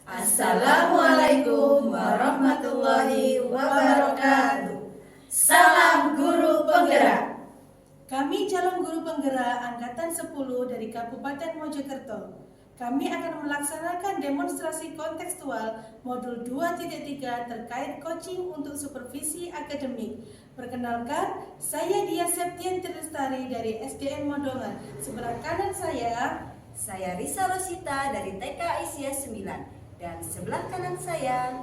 Assalamualaikum warahmatullahi wabarakatuh. Salam guru penggerak. Kami calon guru penggerak Angkatan 10 dari Kabupaten Mojokerto. Kami akan melaksanakan demonstrasi kontekstual modul 2.3 terkait coaching untuk supervisi akademik. Perkenalkan, saya Dia Septian Lestari dari SDN Modongan. Sebelah kanan saya Risa Rosita dari TK Isya 9. Dan sebelah kanan saya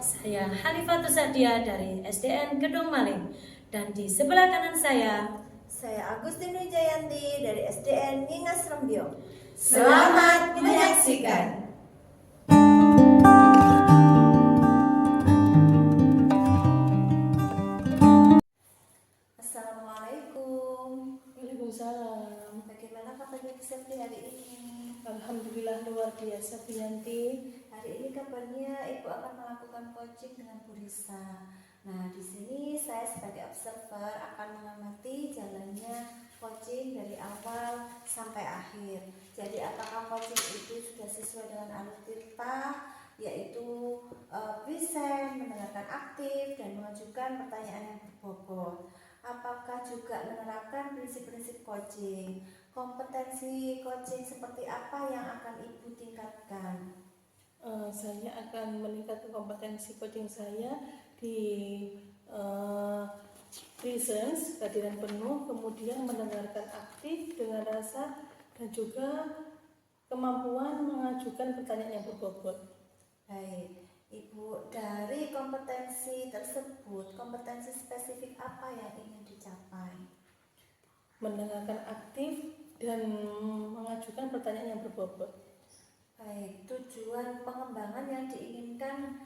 Hanifatus Sadia dari SDN Gedung Maling. Dan di sebelah kanan saya Agustin Wijayanti dari SDN Ningas Rembio. Selamat menyaksikan. Assalamualaikum. Waalaikumsalam. Bagaimana kabarnya Septi hari ini? Alhamdulillah luar biasa Bu Yanti. Hari ini kabarnya Ibu akan melakukan coaching dengan Bu Risa. Nah, di sini saya sebagai observer akan mengamati jalannya coaching dari awal sampai akhir. Jadi apakah coaching itu sudah sesuai dengan alur tirta, yaitu present, mendengarkan aktif, dan mengajukan pertanyaan yang berbobot. Apakah juga menerapkan prinsip-prinsip coaching? Kompetensi coaching seperti apa yang akan Ibu tingkatkan? Saya akan meningkatkan kompetensi coaching saya di presence, kehadiran penuh, kemudian mendengarkan aktif dengan rasa, dan juga kemampuan mengajukan pertanyaan yang berbobot. Baik, Ibu, dari kompetensi tersebut, kompetensi spesifik apa yang ingin dicapai? Mendengarkan aktif dan mengajukan pertanyaan yang berbobot. Baik, tujuan pengembangan yang diinginkan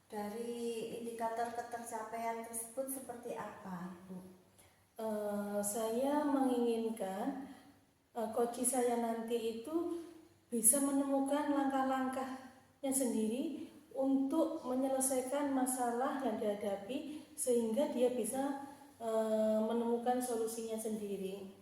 dari indikator ketercapaian tersebut seperti apa, Ibu? Saya menginginkan coach saya nanti itu bisa menemukan langkah-langkahnya sendiri untuk menyelesaikan masalah yang dihadapi sehingga dia bisa menemukan solusinya sendiri.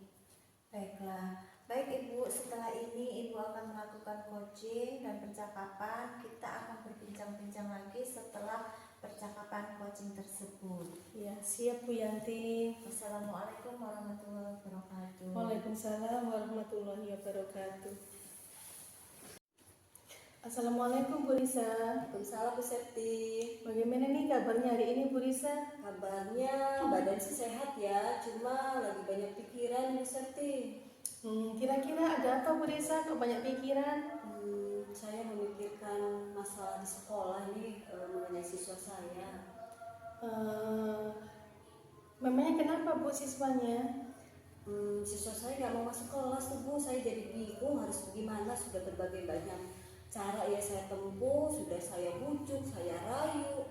Baiklah, baik Ibu, setelah ini Ibu akan melakukan coaching dan percakapan. Kita akan berbincang-bincang lagi setelah percakapan coaching tersebut. Ya, siap Bu Yanti. Wassalamualaikum warahmatullahi wabarakatuh. Waalaikumsalam warahmatullahi wabarakatuh. Assalamualaikum Bu Risa. Waalaikumsalam Bu Septi. Bagaimana nih kabarnya hari ini Bu Risa? Kabarnya badan sih sehat ya, cuma lagi banyak pikiran Bu Septi. Kira-kira ada apa Bu Risa kok banyak pikiran? Saya memikirkan masalah di sekolah ini mengenai siswa saya. Memangnya kenapa Bu siswanya? Siswa saya nggak mau masuk kelas tuh Bu, saya jadi bingung harus bagaimana. Sudah berbagai banyak cara ya saya tempuh, sudah saya bujuk, saya rayu,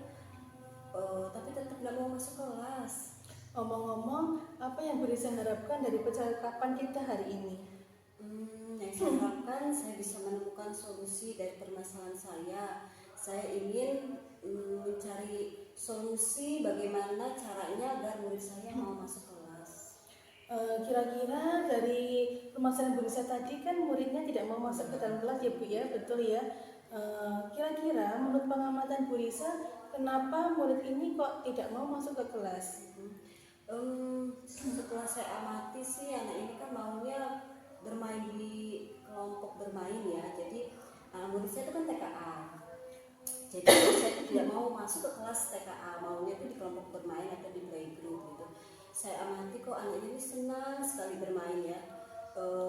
tapi tetap nggak mau masuk kelas. Omong-omong, apa yang Bu Risa harapkan dari percakapan kita hari ini? Yang saya harapkan saya bisa menemukan solusi dari permasalahan saya. Saya ingin mencari solusi bagaimana caranya agar murid saya mau masuk kelas. Kira-kira dari permasalahan Bu Risa tadi kan muridnya tidak mau masuk ke dalam kelas ya Bu ya, betul ya? Kira-kira menurut pengamatan Bu Risa, kenapa murid ini kok tidak mau masuk ke kelas? Setelah saya amati sih anak ini kan maunya bermain di kelompok bermain ya. Jadi murid saya itu kan TKA. Jadi saya tidak mau masuk ke kelas TKA, maunya itu di kelompok bermain atau di playgroup gitu. Saya amati kok anak ini senang sekali bermain ya.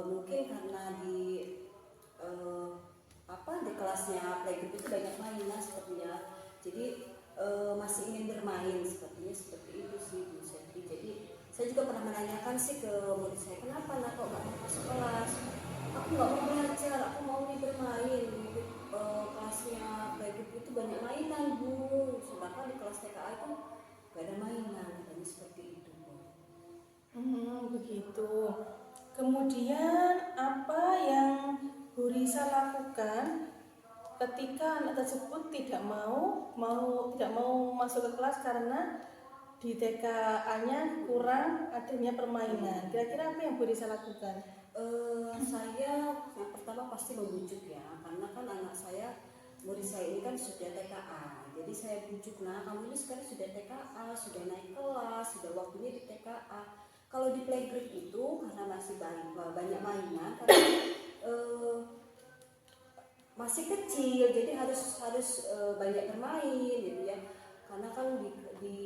Mungkin karena di kelasnya playgroup itu banyak mainan sepertinya. Jadi masih ingin bermain sepertinya seperti itu sih Bu Septi. Jadi saya juga pernah menanyakan sih ke murid saya, kenapa nak kok nggak mau masuk kelas? Aku nggak mau belajar, aku mau nih bermain. Kelasnya playgroup itu banyak mainan Bu, sedangkan di kelas TKA itu nggak ada mainan. Dan seperti itu Bu. Begitu. Kemudian apa yang Bu Risa lakukan ketika anak tersebut tidak mau masuk ke kelas karena di TKA-nya kurang adanya permainan? Kira-kira apa yang Bu Risa lakukan? Saya yang pertama pasti membujuk ya, karena kan anak saya saya ini kan sudah TKA, jadi saya bujuk, nah kamu ini sekarang sudah TKA, sudah naik kelas, sudah waktunya di TKA. Kalau di playgroup itu karena masih banyak mainan, karena masih kecil, jadi harus banyak bermain gitu ya. Karena kan di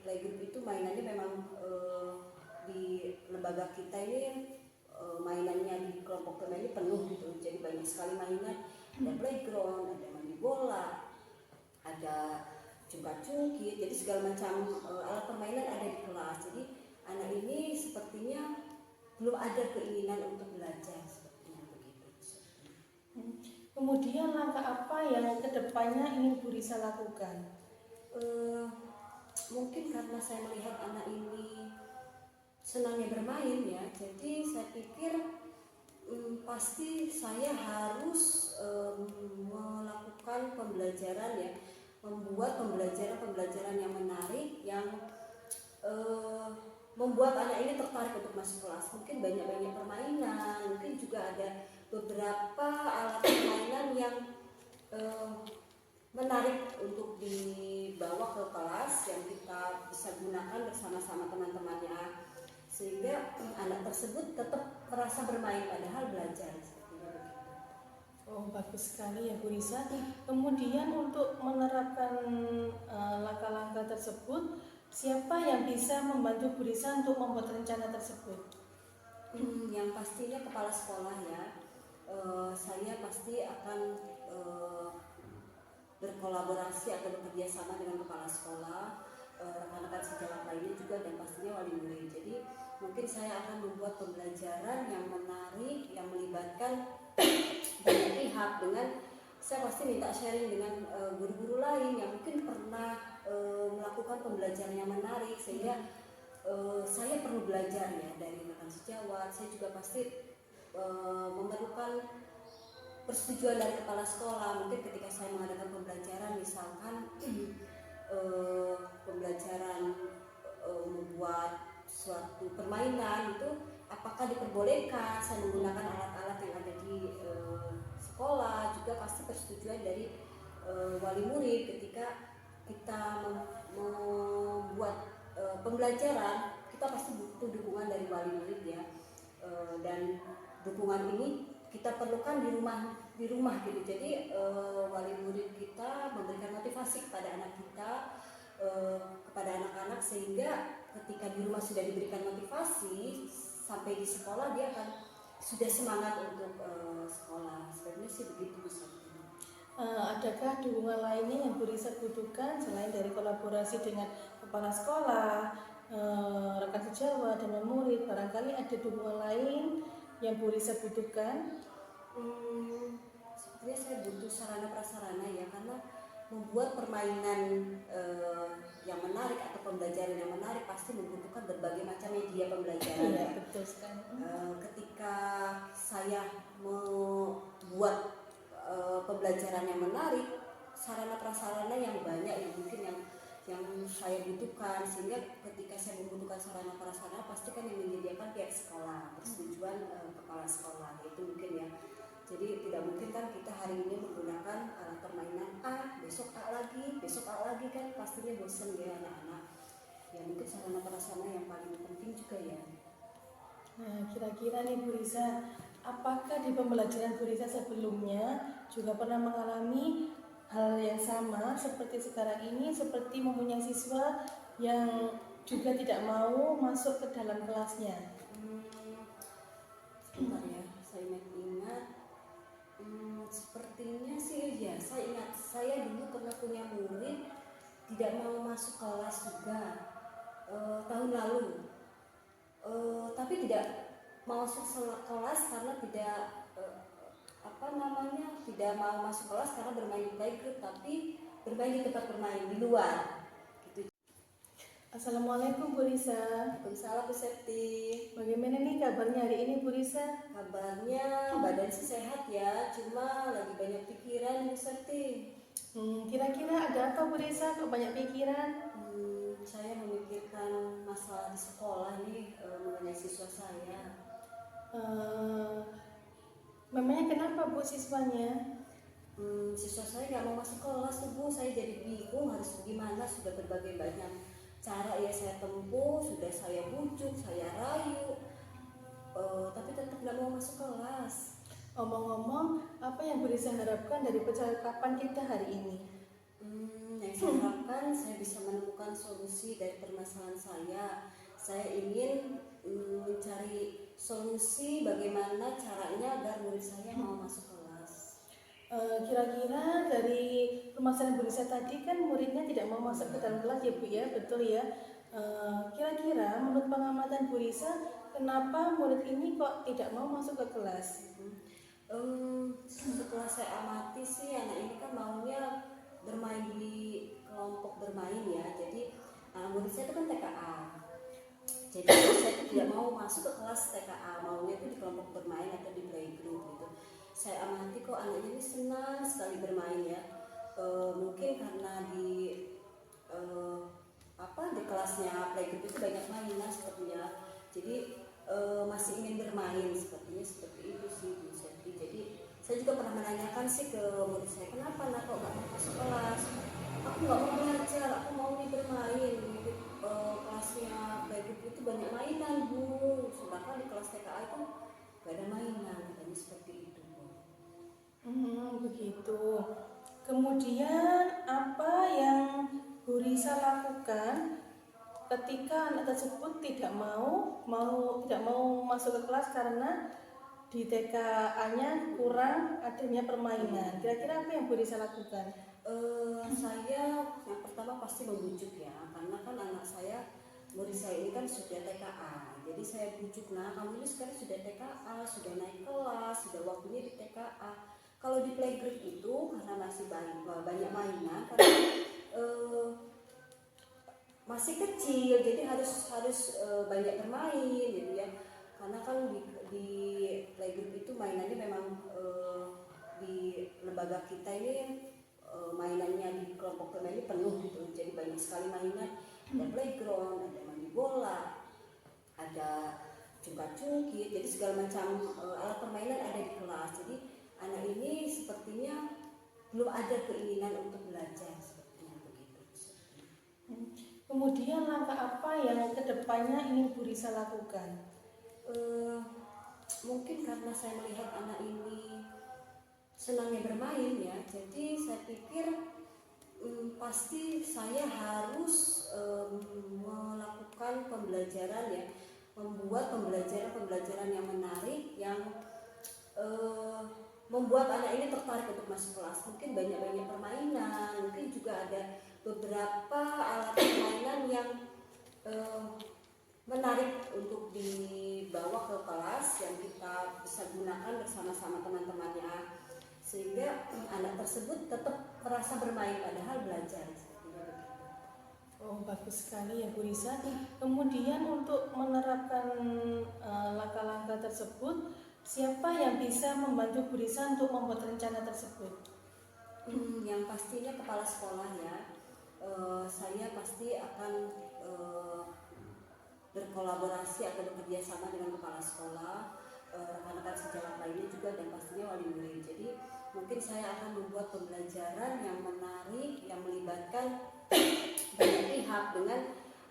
playgroup itu mainannya memang di lembaga kita ini mainannya di kelompok teman ini penuh gitu, jadi banyak sekali mainan. Ada playground, ada mandi bola, ada cungkit-cungkit, jadi segala macam alat permainan ada di kelas. Jadi anak ini sepertinya belum ada keinginan untuk belajar, sepertinya begitu. Kemudian langkah apa yang kedepannya ingin Bu Risa lakukan? Mungkin karena saya melihat anak ini senangnya bermain ya, jadi saya pikir pasti saya harus melakukan pembelajaran ya, membuat pembelajaran yang menarik, yang membuat anak ini tertarik untuk masuk kelas. Mungkin banyak permainan, mungkin juga ada beberapa alat permainan yang menarik untuk dibawa ke kelas yang kita bisa gunakan bersama-sama teman-temannya, sehingga anak tersebut tetap merasa bermain padahal belajar. Oh, bagus sekali ya Bu Risa. Kemudian untuk menerapkan langkah-langkah tersebut, siapa yang bisa membantu Bu Risa untuk membuat rencana tersebut? Yang pastinya kepala sekolah ya. Saya pasti akan berkolaborasi atau bekerja sama dengan kepala sekolah, rekan-rekan sejawat lainnya juga, dan pastinya wali murid. Jadi mungkin saya akan membuat pembelajaran yang menarik, yang melibatkan banyak pihak. Dengan saya pasti minta sharing dengan guru-guru lain yang mungkin pernah melakukan pembelajaran yang menarik, sehingga saya perlu belajar ya dari rekan sejawat. Saya juga pasti memerlukan persetujuan dari kepala sekolah. Mungkin ketika saya mengadakan pembelajaran, misalkan pembelajaran membuat suatu permainan itu, apakah diperbolehkan saya menggunakan alat-alat yang ada di sekolah. Juga pasti persetujuan dari wali murid. Ketika kita membuat pembelajaran, kita pasti butuh dukungan dari wali murid ya, dan dukungan ini kita perlukan di rumah gitu. Jadi wali murid kita memberikan motivasi kepada anak kita, kepada anak-anak, sehingga ketika di rumah sudah diberikan motivasi, sampai di sekolah dia akan sudah semangat untuk sekolah. Sebenarnya sih begitu Ustaz. Adakah dukungan lainnya yang Bu Risa butuhkan selain dari kolaborasi dengan kepala sekolah, rekan sejawat, dan murid? Barangkali ada dukungan lain yang Bu Risa butuhkan? Sebenarnya saya butuh sarana prasarana ya, karena membuat permainan yang menarik atau pembelajaran yang menarik pasti membutuhkan berbagai macam media pembelajaran. Iya, ya. betul sekali. Ketika saya membuat pembelajaran yang menarik, sarana prasarana yang banyak yang mungkin yang saya butuhkan, sehingga ketika saya membutuhkan sarana prasarana pasti kan yang menyediakan pihak sekolah, persetujuan kepala sekolah itu mungkin ya. Jadi tidak mungkin kan kita hari ini menggunakan alat permainan A, besok A lagi kan pastinya bosan ya anak-anak. Ya mungkin sarana prasarana yang paling penting juga ya. Nah, kira-kira nih Bu Risa, apakah di pembelajaran Bu Risa sebelumnya juga pernah mengalami hal yang sama seperti sekarang ini, seperti mempunyai siswa yang juga tidak mau masuk ke dalam kelasnya? Sebentar ya, saya ingat. Sepertinya sih ya, saya ingat saya dulu pernah punya murid tidak mau masuk kelas juga tahun lalu. Tapi tidak mau masuk kelas karena tidak tidak mau masuk kelas karena bermain di playgroup, tapi bermain di tempat bermain di luar. Gitu. Assalamualaikum Bu Risa. Waalaikumsalam Bu Septi. Bagaimana nih kabarnya hari ini Bu Risa? Kabarnya badan sih sehat ya, cuma lagi banyak pikiran Bu Septi. Kira-kira ada apa Bu Risa kok banyak pikiran? Saya memikirkan masalah di sekolah nih, mengenai siswa saya. Memangnya kenapa Bu siswanya? Siswa saya saya nggak mau masuk kelas tuh Bu, saya jadi bingung harus gimana, sudah berbagai banyak cara ya saya tempuh, sudah saya bujuk, saya rayu, tapi tetap nggak mau masuk kelas. Omong-omong, apa yang Bu Risa harapkan dari percakapan kita hari ini? Yang saya harapkan saya bisa menemukan solusi dari permasalahan saya. Saya ingin mencari solusi bagaimana caranya agar murid saya mau masuk kelas. Kira-kira dari permasalahan Bu Risa tadi kan muridnya tidak mau masuk ke dalam kelas ya Bu ya, betul ya. Kira-kira menurut pengamatan Bu Risa, kenapa murid ini kok tidak mau masuk ke kelas? Setelah saya amati sih anak ini kan maunya bermain di kelompok bermain ya. Jadi murid saya itu kan TKA. Jadi saya tidak mau masuk ke kelas TKA, maunya itu di kelompok bermain atau di playgroup gitu. Saya amati kok anak ini senang sekali bermain ya. Mungkin karena di kelasnya playgroup itu banyak mainan sepertinya. Jadi masih ingin bermain sepertinya seperti itu sih Bu Setri. Jadi saya juga pernah menanyakan sih ke murid saya, kenapa nak kok nggak mau masuk kelas? Aku nggak mau belajar, aku mau nih bermain. Kelasnya playgroup itu banyak mainan Bu, sedangkan di kelas TKA itu nggak ada mainan, katanya seperti itu Bu. Begitu. Kemudian apa yang Bu Risa lakukan ketika anak tersebut tidak mau masuk ke kelas karena di TKA-nya kurang adanya permainan? Kira-kira apa yang Bu Risa lakukan? Saya yang pertama pasti membujuk ya, karena kan anak saya, murid saya ini kan sudah TKA, jadi saya bujuk, nah kamu ini sekarang sudah TKA, sudah naik kelas, sudah waktunya di TKA. Kalau di playgroup itu karena masih banyak mainan, karena masih kecil, jadi harus banyak bermain gitu ya. Karena kan di playgroup itu mainannya memang di lembaga kita ini mainannya di kelompok bermain ini penuh gitu, jadi banyak sekali mainan. Ada playground, ada mandi bola, ada cungkit-cungkit, jadi segala macam alat permainan ada di kelas. Jadi anak ini sepertinya belum ada keinginan untuk belajar, sepertinya begitu. Kemudian langkah apa yang kedepannya ingin Bu Risa lakukan? Mungkin karena saya melihat anak ini senangnya bermain ya, jadi saya pikir pasti saya harus melakukan pembelajaran ya, membuat pembelajaran yang menarik, yang membuat anak ini tertarik untuk masuk kelas. Mungkin banyak permainan, mungkin juga ada beberapa alat permainan yang menarik untuk dibawa ke kelas yang kita bisa gunakan bersama-sama teman-temannya, sehingga anak tersebut tetap merasa bermain padahal belajar. Oh, bagus sekali ya Bu Risa. Kemudian untuk menerapkan langkah-langkah tersebut, siapa yang bisa membantu Bu Risa untuk membuat rencana tersebut? Yang pastinya kepala sekolah ya. Saya pasti akan berkolaborasi atau bekerja sama dengan kepala sekolah, rekan-rekan sejawat lainnya juga, dan pastinya wali murid. Jadi mungkin saya akan membuat pembelajaran yang menarik, yang melibatkan banyak pihak. Dengan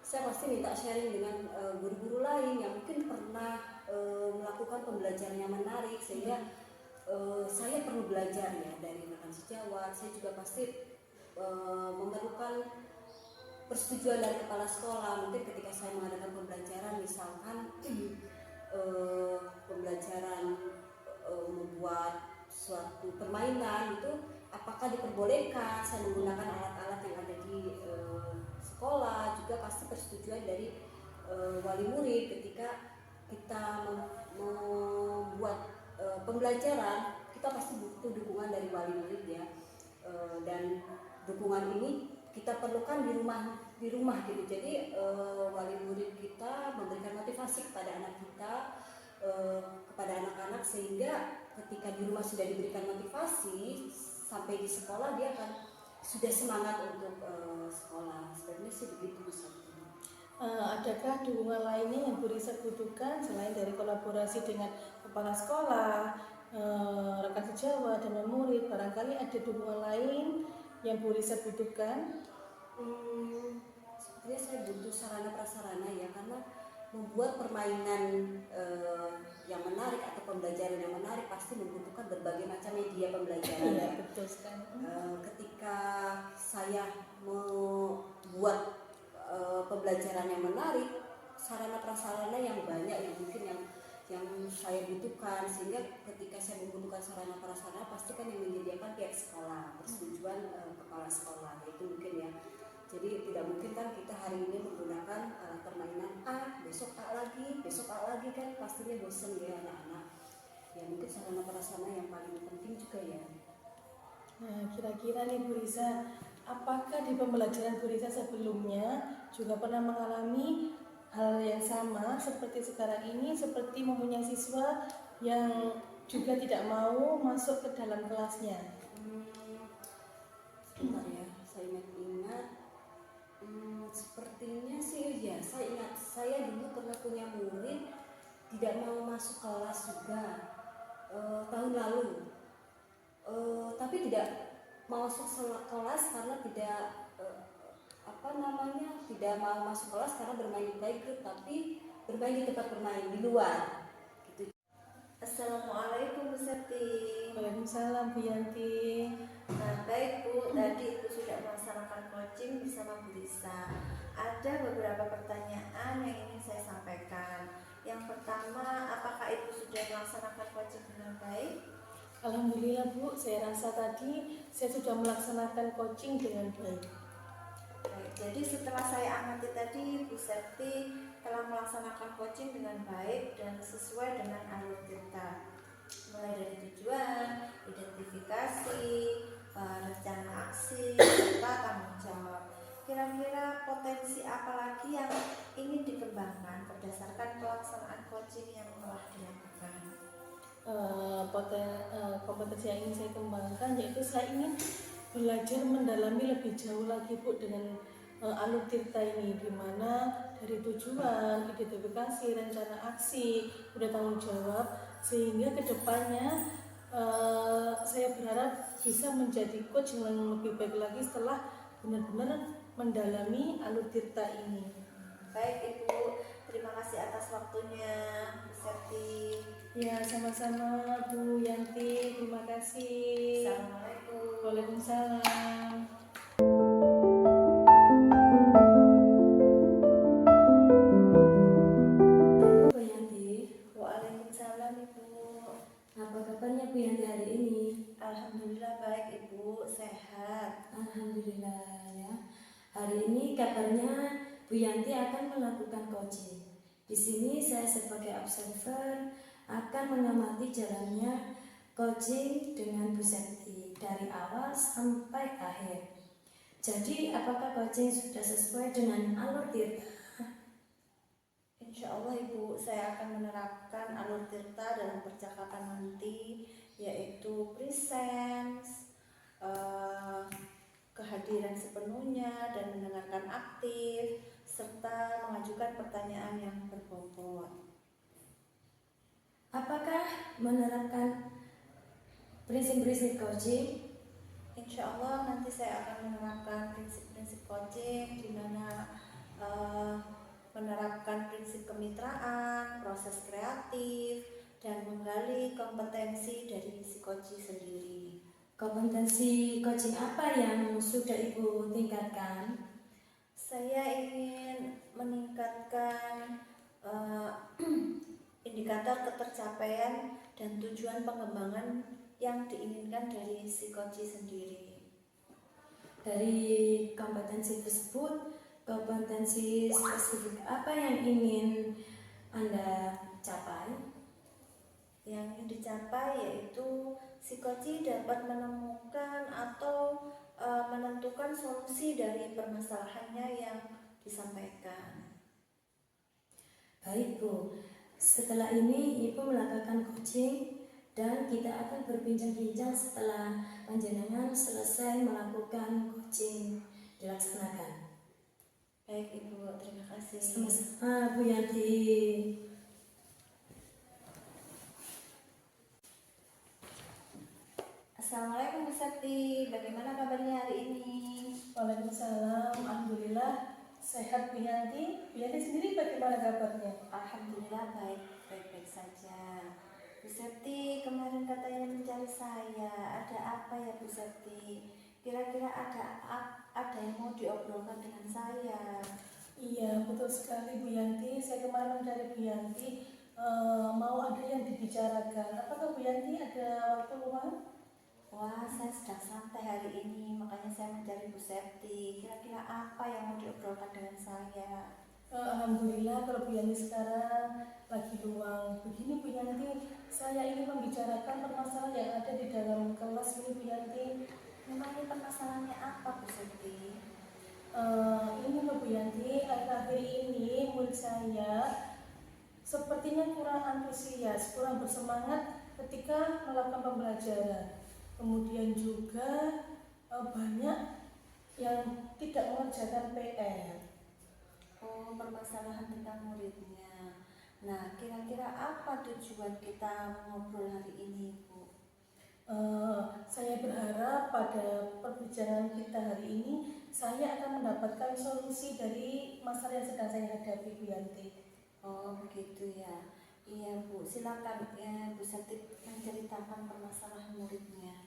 saya pasti minta sharing dengan guru-guru lain yang mungkin pernah melakukan pembelajaran yang menarik, sehingga saya perlu belajar ya dari rekan sejawat. Saya juga pasti memerlukan persetujuan dari kepala sekolah. Mungkin ketika saya mengadakan pembelajaran, misalkan pembelajaran membuat suatu permainan itu, apakah diperbolehkan saya menggunakan alat-alat yang ada di sekolah, juga pasti persetujuan dari wali murid. Ketika kita membuat pembelajaran, kita pasti butuh dukungan dari wali murid ya, dan dukungan ini kita perlukan di rumah gitu. Jadi wali murid kita memberikan motivasi kepada anak kita, kepada anak-anak, sehingga ketika di rumah sudah diberikan motivasi, sampai di sekolah dia akan sudah semangat untuk sekolah. Sebenarnya sih begitu Ustaz. Adakah dukungan lainnya yang Bu Risa butuhkan selain dari kolaborasi dengan kepala sekolah, rekan sejawat dan murid, barangkali ada dukungan lain yang Bu Risa butuhkan. Sebenarnya saya butuh sarana prasarana ya, karena membuat permainan yang menarik atau pembelajaran yang menarik pasti membutuhkan berbagai macam media pembelajaran. Iya, Ya. betul sekali. Ketika saya membuat pembelajaran yang menarik, sarana prasarana yang banyak yang mungkin yang saya butuhkan, sehingga ketika saya membutuhkan sarana prasarana pasti kan yang menyediakan pihak sekolah, persetujuan kepala sekolah, itu mungkin ya. Jadi tidak mungkin kan kita hari ini menggunakan permainan A, besok A lagi kan pastinya bosan ya anak-anak. Ya mungkin sarana prasarana yang paling penting juga ya. Nah, kira-kira nih Bu Risa, apakah di pembelajaran Bu Risa sebelumnya juga pernah mengalami hal yang sama seperti sekarang ini, seperti mempunyai siswa yang juga tidak mau masuk ke dalam kelasnya? Sebentar ya, saya ingat. Sepertinya sih ya, saya ingat saya dulu pernah punya murid tidak mau masuk kelas juga tahun lalu. Tapi tidak mau masuk kelas karena tidak tidak mau masuk kelas karena bermain di playgroup, tapi bermain di tempat bermain di luar. Gitu. Assalamualaikum Bu Septi. Waalaikumsalam Bu Yanti. Nah, baik Bu, tadi Ibu sudah melaksanakan coaching bersama Bu Risa. Ada beberapa pertanyaan yang ingin saya sampaikan. Yang pertama, apakah Ibu sudah melaksanakan coaching dengan baik? Alhamdulillah Bu, saya rasa tadi saya sudah melaksanakan coaching dengan baik. Baik, jadi setelah saya amati tadi, Bu Septi telah melaksanakan coaching dengan baik dan sesuai dengan alur tirta, mulai dari tujuan, identifikasi, rencana aksi, serta tanggung jawab. Kira-kira potensi apa lagi yang ingin dikembangkan berdasarkan pelaksanaan coaching yang telah dilakukan? Kompetensi yang ingin saya kembangkan yaitu saya ingin belajar mendalami lebih jauh lagi Bu dengan alur tirta ini, di mana dari tujuan, identifikasi, rencana aksi, udah tanggung jawab, sehingga kedepannya saya berharap bisa menjadi coach yang lebih baik lagi setelah benar-benar mendalami alur tirta ini. Baik Ibu, terima kasih atas waktunya Bu Septi. Ya, sama-sama Bu Yanti, terima kasih. Assalamualaikum. Waalaikumsalam. Bu Yanti. Waalaikumsalam Ibu. Apa kabarnya Bu Yanti hari ini? Alhamdulillah baik Ibu, sehat. Alhamdulillah ya. Hari ini kabarnya Bu Yanti akan melakukan coaching. Di sini saya sebagai observer akan mengamati jalannya coaching dengan Bu Septi dari awal sampai akhir. Jadi apakah coaching sudah sesuai dengan alur tirta? Insya Allah Ibu, saya akan menerapkan alur tirta dalam percakapan nanti, yaitu presence, kehadiran sepenuhnya dan mendengarkan aktif, serta mengajukan pertanyaan yang berbobot. Apakah menerapkan prinsip-prinsip coaching? Insya Allah nanti saya akan menerapkan prinsip-prinsip coaching, di mana menerapkan prinsip kemitraan, proses kreatif, dan menggali kompetensi dari si coaching sendiri. Kompetensi coaching apa yang sudah Ibu tingkatkan? Saya ingin meningkatkan indikator ketercapaian dan tujuan pengembangan yang diinginkan dari si coaching sendiri. Dari kompetensi tersebut, kompetensi spesifik apa yang ingin Anda capai? Yang ingin dicapai yaitu si coaching dapat menemukan atau menentukan solusi dari permasalahannya yang disampaikan. Baik Bu, setelah ini Ibu melakukan coaching dan kita akan berbincang-bincang setelah panjenengan selesai melakukan coaching dilaksanakan. Baik Ibu, terima kasih. Sama-sama Bu Yanti. Assalamualaikum Bu Septi, bagaimana kabarnya hari ini? Waalaikumsalam, alhamdulillah sehat Bu Yanti. Bu Yanti sendiri bagaimana kabarnya? Alhamdulillah baik-baik saja. Bu Septi, kemarin katanya mencari saya. Ada apa ya Bu Septi? Kira-kira ada yang mau diobrolkan dengan saya? Iya, betul sekali Bu Yanti. Saya kemarin mencari Bu Yanti, mau ada yang dibicarakan. Apakah Bu Yanti ada waktu luang? Wah, saya sedang santai hari ini, makanya saya mencari Bu Septi. Kira-kira apa yang mau diobrolkan dengan saya? Alhamdulillah kalau Bu Yanti sekarang lagi luang. Begini Bu Yanti, saya ingin membicarakan permasalahan yang ada di dalam kelas ini Bu Yanti. Memangnya permasalahannya apa Bu Septi? Ini loh Bu Yanti, akhir-akhir ini murid saya sepertinya kurang antusias, kurang bersemangat ketika melakukan pembelajaran. Kemudian juga banyak yang tidak mengerjakan PR. Oh, permasalahan tentang muridnya. Nah, kira-kira apa tujuan kita ngobrol hari ini, Bu? Saya berharap pada perbincangan kita hari ini saya akan mendapatkan solusi dari masalah yang sedang saya hadapi Bu Yanti. Oh, begitu ya. Iya, Bu. Silakan ya, Bu Septi menceritakan permasalahan muridnya.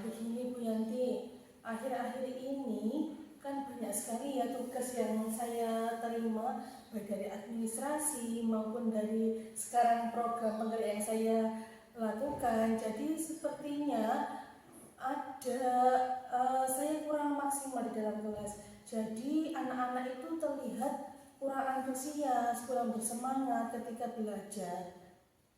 Begini Bu Yanti, akhir-akhir ini kan banyak sekali ya tugas yang saya terima, baik dari administrasi maupun dari sekarang program penggerak yang saya lakukan. Jadi sepertinya saya kurang maksimal di dalam kelas. Jadi anak-anak itu terlihat kurang antusias, kurang bersemangat ketika belajar.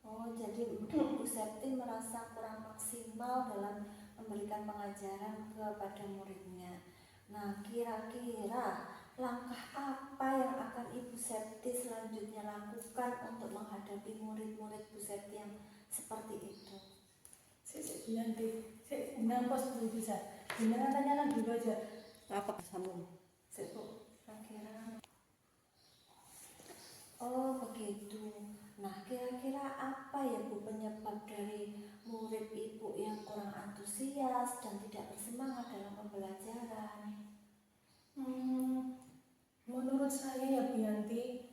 Oh, jadi Bu Septi merasa kurang maksimal dalam memberikan pengajaran kepada muridnya. Nah, kira-kira langkah apa yang akan Ibu Septi selanjutnya lakukan untuk menghadapi murid-murid Bu Septi yang seperti itu? Bu Yanti, nampos dulu bisa. Gimana tanyakan dulu aja. Apa sambung? Kira-kira. Oh, begitu. Nah, kira-kira apa ya Bu penyebab dari murid Ibu yang kurang antusias dan tidak bersemangat dalam pembelajaran? Menurut saya ya Bu Yanti,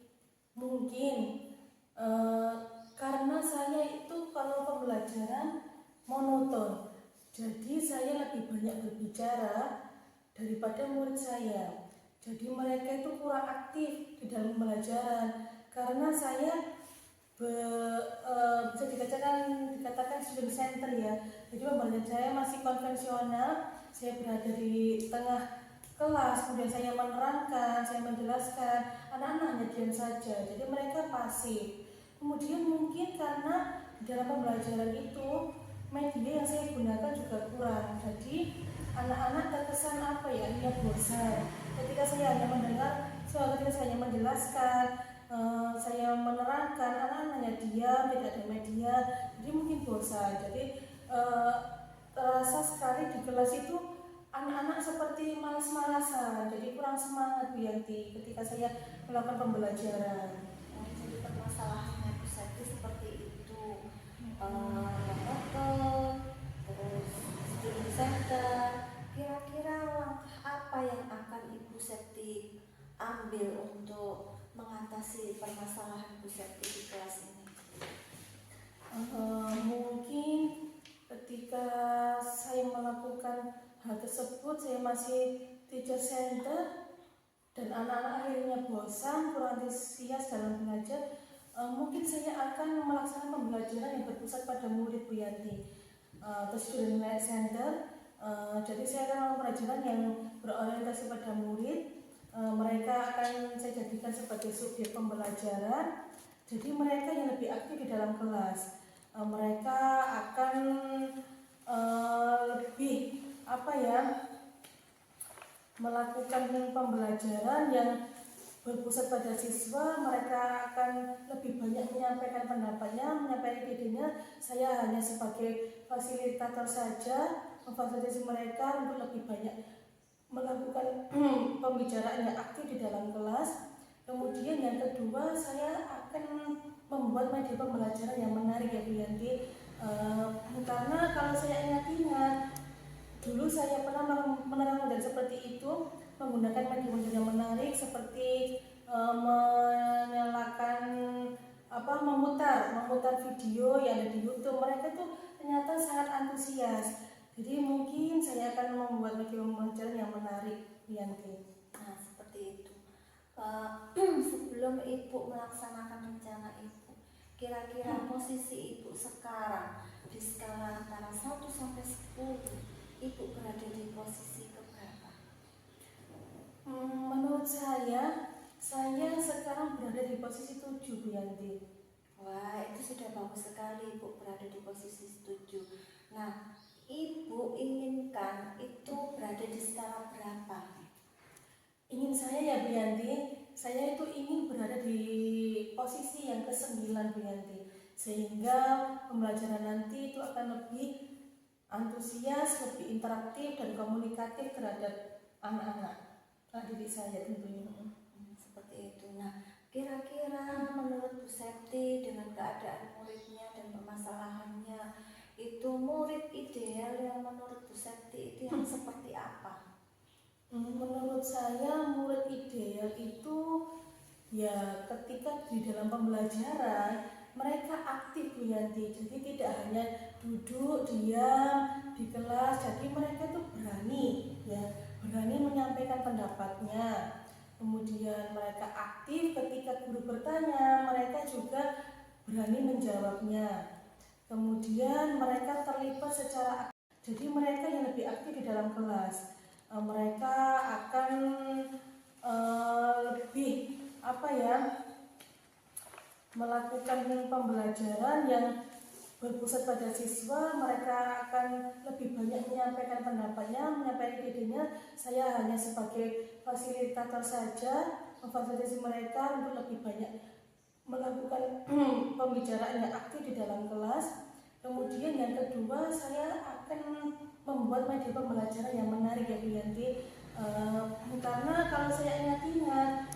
mungkin karena saya itu kalau pembelajaran monoton, jadi saya lebih banyak berbicara daripada murid saya. Jadi mereka itu kurang aktif di dalam pembelajaran karena saya bisa dikatakan student center ya. Jadi pembelajaran saya masih konvensional, saya berada di tengah kelas, kemudian saya menerangkan, saya menjelaskan, anak-anak hanya diam saja, jadi mereka pasif. Kemudian mungkin karena dalam pembelajaran itu media yang saya gunakan juga kurang, jadi anak-anak terkesan hanya bosan. Ketika saya hanya mendengar, ketika saya hanya menjelaskan, saya menerangkan, anak-anak hanya diam, tidak ada media, jadi mungkin bosan. Jadi terasa sekali di kelas itu anak-anak seperti malas-malasan, jadi kurang semangat Bu Yanti ketika saya melakukan pembelajaran. Jadi permasalahannya Bu Septi seperti itu. Monoton, terus student center. Kira-kira langkah apa yang akan Ibu Septi ambil untuk mengatasi permasalahan Bu Septi di kelas ini? Mungkin ketika saya melakukan hal tersebut, saya masih teacher center dan anak-anak akhirnya bosan, kurang antusias dalam belajar. Mungkin saya akan melaksanakan pembelajaran yang berpusat pada murid Bu Yanti, atau student center. Jadi saya akan melakukan pembelajaran yang berorientasi pada murid. Mereka akan saya jadikan sebagai subjek pembelajaran. Jadi mereka yang lebih aktif di dalam kelas. Mereka akan lebih melakukan pembelajaran yang berpusat pada siswa. Mereka akan lebih banyak menyampaikan pendapatnya, menyampaikan idenya. Saya hanya sebagai fasilitator saja, memfasilitasi mereka untuk lebih banyak melakukan pembicaraan yang aktif di dalam kelas. Kemudian yang kedua, saya akan membuat media pembelajaran yang menarik ya Bu Yanti. Karena kalau saya ingat-ingat, dulu saya pernah menerang model seperti itu menggunakan media-media yang menarik seperti menyalakan memutar video yang ada di YouTube. Mereka tuh ternyata sangat antusias. Jadi mungkin saya akan membuat video pembelajaran yang menarik, Yanti. Nah, seperti itu. Sebelum Ibu melaksanakan rencana Ibu, kira-kira posisi Ibu sekarang di skala antara 1 sampai 10, Ibu berada di posisi keberapa? Menurut saya sekarang berada di posisi 7, Bu Yanti. Wah, itu sudah bagus sekali Ibu berada di posisi 7. Nah, Ibu inginkan itu berada di skala berapa? Ingin saya ya Bu Yanti, saya itu ingin berada di posisi yang ke-9, Bu Yanti, sehingga pembelajaran nanti itu akan lebih antusias, lebih interaktif dan komunikatif terhadap anak-anak didik saya tentunya. Seperti itu. Nah, kira-kira menurut Bu Septi dengan keadaan muridnya dan permasalahannya, itu murid ideal yang menurut Bu Septi itu yang seperti apa? Menurut saya murid ideal itu ya ketika di dalam pembelajaran mereka aktif, Bu Yanti. Jadi tidak hanya duduk diam di kelas, jadi mereka tuh berani menyampaikan pendapatnya. Kemudian mereka aktif ketika guru bertanya, mereka juga berani menjawabnya. Kemudian mereka terlibat secara aktif, jadi mereka yang lebih aktif di dalam kelas. Mereka akan lebih melakukan pembelajaran yang berpusat pada siswa. Mereka akan lebih banyak menyampaikan pendapatnya, menyampaikan idenya. Saya hanya sebagai fasilitator saja, memfasilitasi mereka untuk lebih banyak melakukan pembicaraan yang aktif di dalam kelas. Kemudian yang kedua, saya akan membuat media pembelajaran yang menarik ya Bu Yanti. Karena kalau saya ingat-ingat,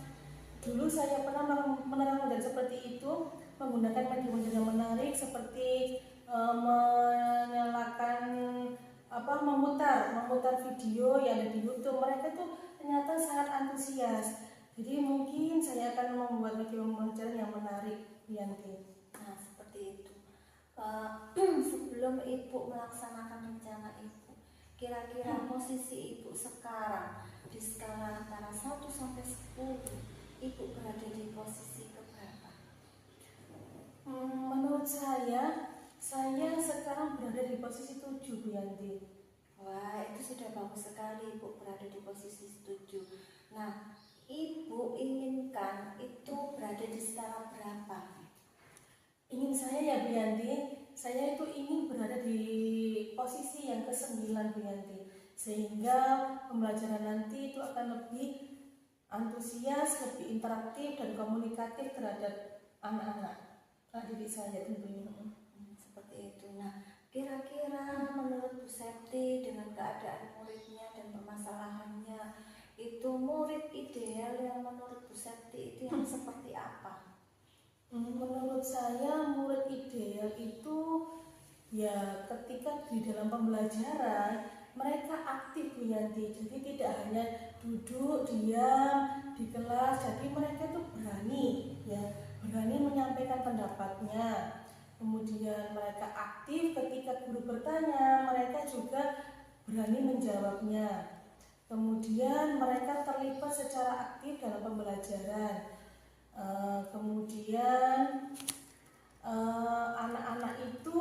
dulu saya pernah menerang model seperti itu menggunakan media yang menarik seperti menyalakan memutar video yang ada di YouTube. Mereka tuh ternyata sangat antusias. Jadi mungkin saya akan membuat media pembelajaran yang menarik, Yanti. Nah, seperti itu. Sebelum Ibu melaksanakan rencana Ibu, kira-kira posisi Ibu sekarang di skala antara 1 sampai 10, Ibu berada di posisi keberapa? Menurut saya sekarang berada di posisi 7, Bu Yanti. Wah, itu sudah bagus sekali Ibu berada di posisi 7. Nah, Ibu inginkan itu berada di skala berapa? Ingin saya ya Bu Yanti, saya itu ingin berada di posisi yang ke-9, Bu Yanti, sehingga pembelajaran nanti itu akan lebih antusias, lebih interaktif dan komunikatif terhadap anak-anak didik saya tentunya. Seperti itu. Nah, kira-kira menurut Bu Septi dengan keadaan muridnya dan permasalahannya, itu murid ideal yang menurut Bu Septi itu yang seperti apa? Menurut saya murid ideal itu ya ketika di dalam pembelajaran mereka aktif, Bu Yanti. Jadi tidak hanya duduk diam di kelas, jadi mereka tuh berani menyampaikan pendapatnya. Kemudian mereka aktif ketika guru bertanya, mereka juga berani menjawabnya. Kemudian mereka terlibat secara aktif dalam pembelajaran. Kemudian anak-anak itu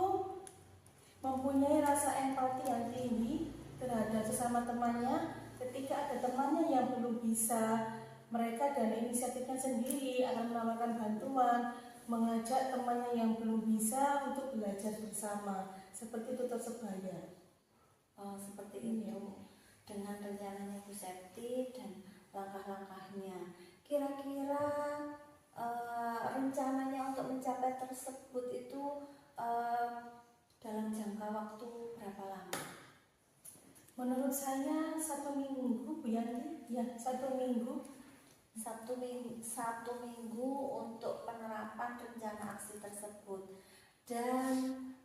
mempunyai rasa empati yang tinggi terhadap sesama temannya. Ketika ada temannya yang belum bisa, mereka dan inisiatifnya sendiri akan menawarkan bantuan, mengajak temannya yang belum bisa untuk belajar bersama. Seperti tutor sebaya. Seperti itu. Dengan rencananya Bu Septi dan langkah-langkahnya, kira-kira rencananya untuk mencapai tersebut itu dalam jangka waktu berapa lama? Menurut saya 1 minggu, Bu Yanti. Ya, 1 minggu. 1 minggu untuk penerapan rencana aksi tersebut. Dan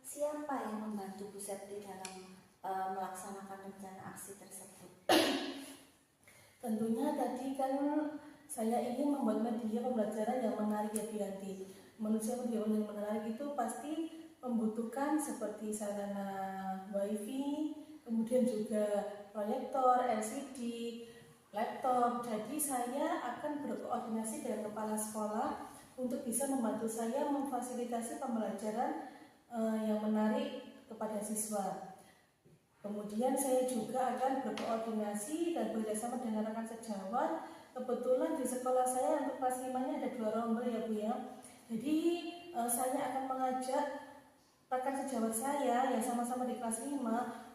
siapa yang membantu Bu Septi dalam melaksanakan rencana aksi tersebut? Tentunya tadi kan saya ingin membuat media pembelajaran yang menarik ya Bu Yanti. Manusia media yang menarik itu pasti membutuhkan seperti sarana wifi, kemudian juga proyektor, LCD, laptop. Jadi saya akan berkoordinasi dengan kepala sekolah untuk bisa membantu saya memfasilitasi pembelajaran yang menarik kepada siswa. Kemudian saya juga akan berkoordinasi dan bekerjasama dengan rekan sejawat. Kebetulan di sekolah saya untuk kelas 5-nya ada 2 rombel ya Bu ya. Jadi saya akan mengajak rekan sejawat saya yang sama-sama di kelas 5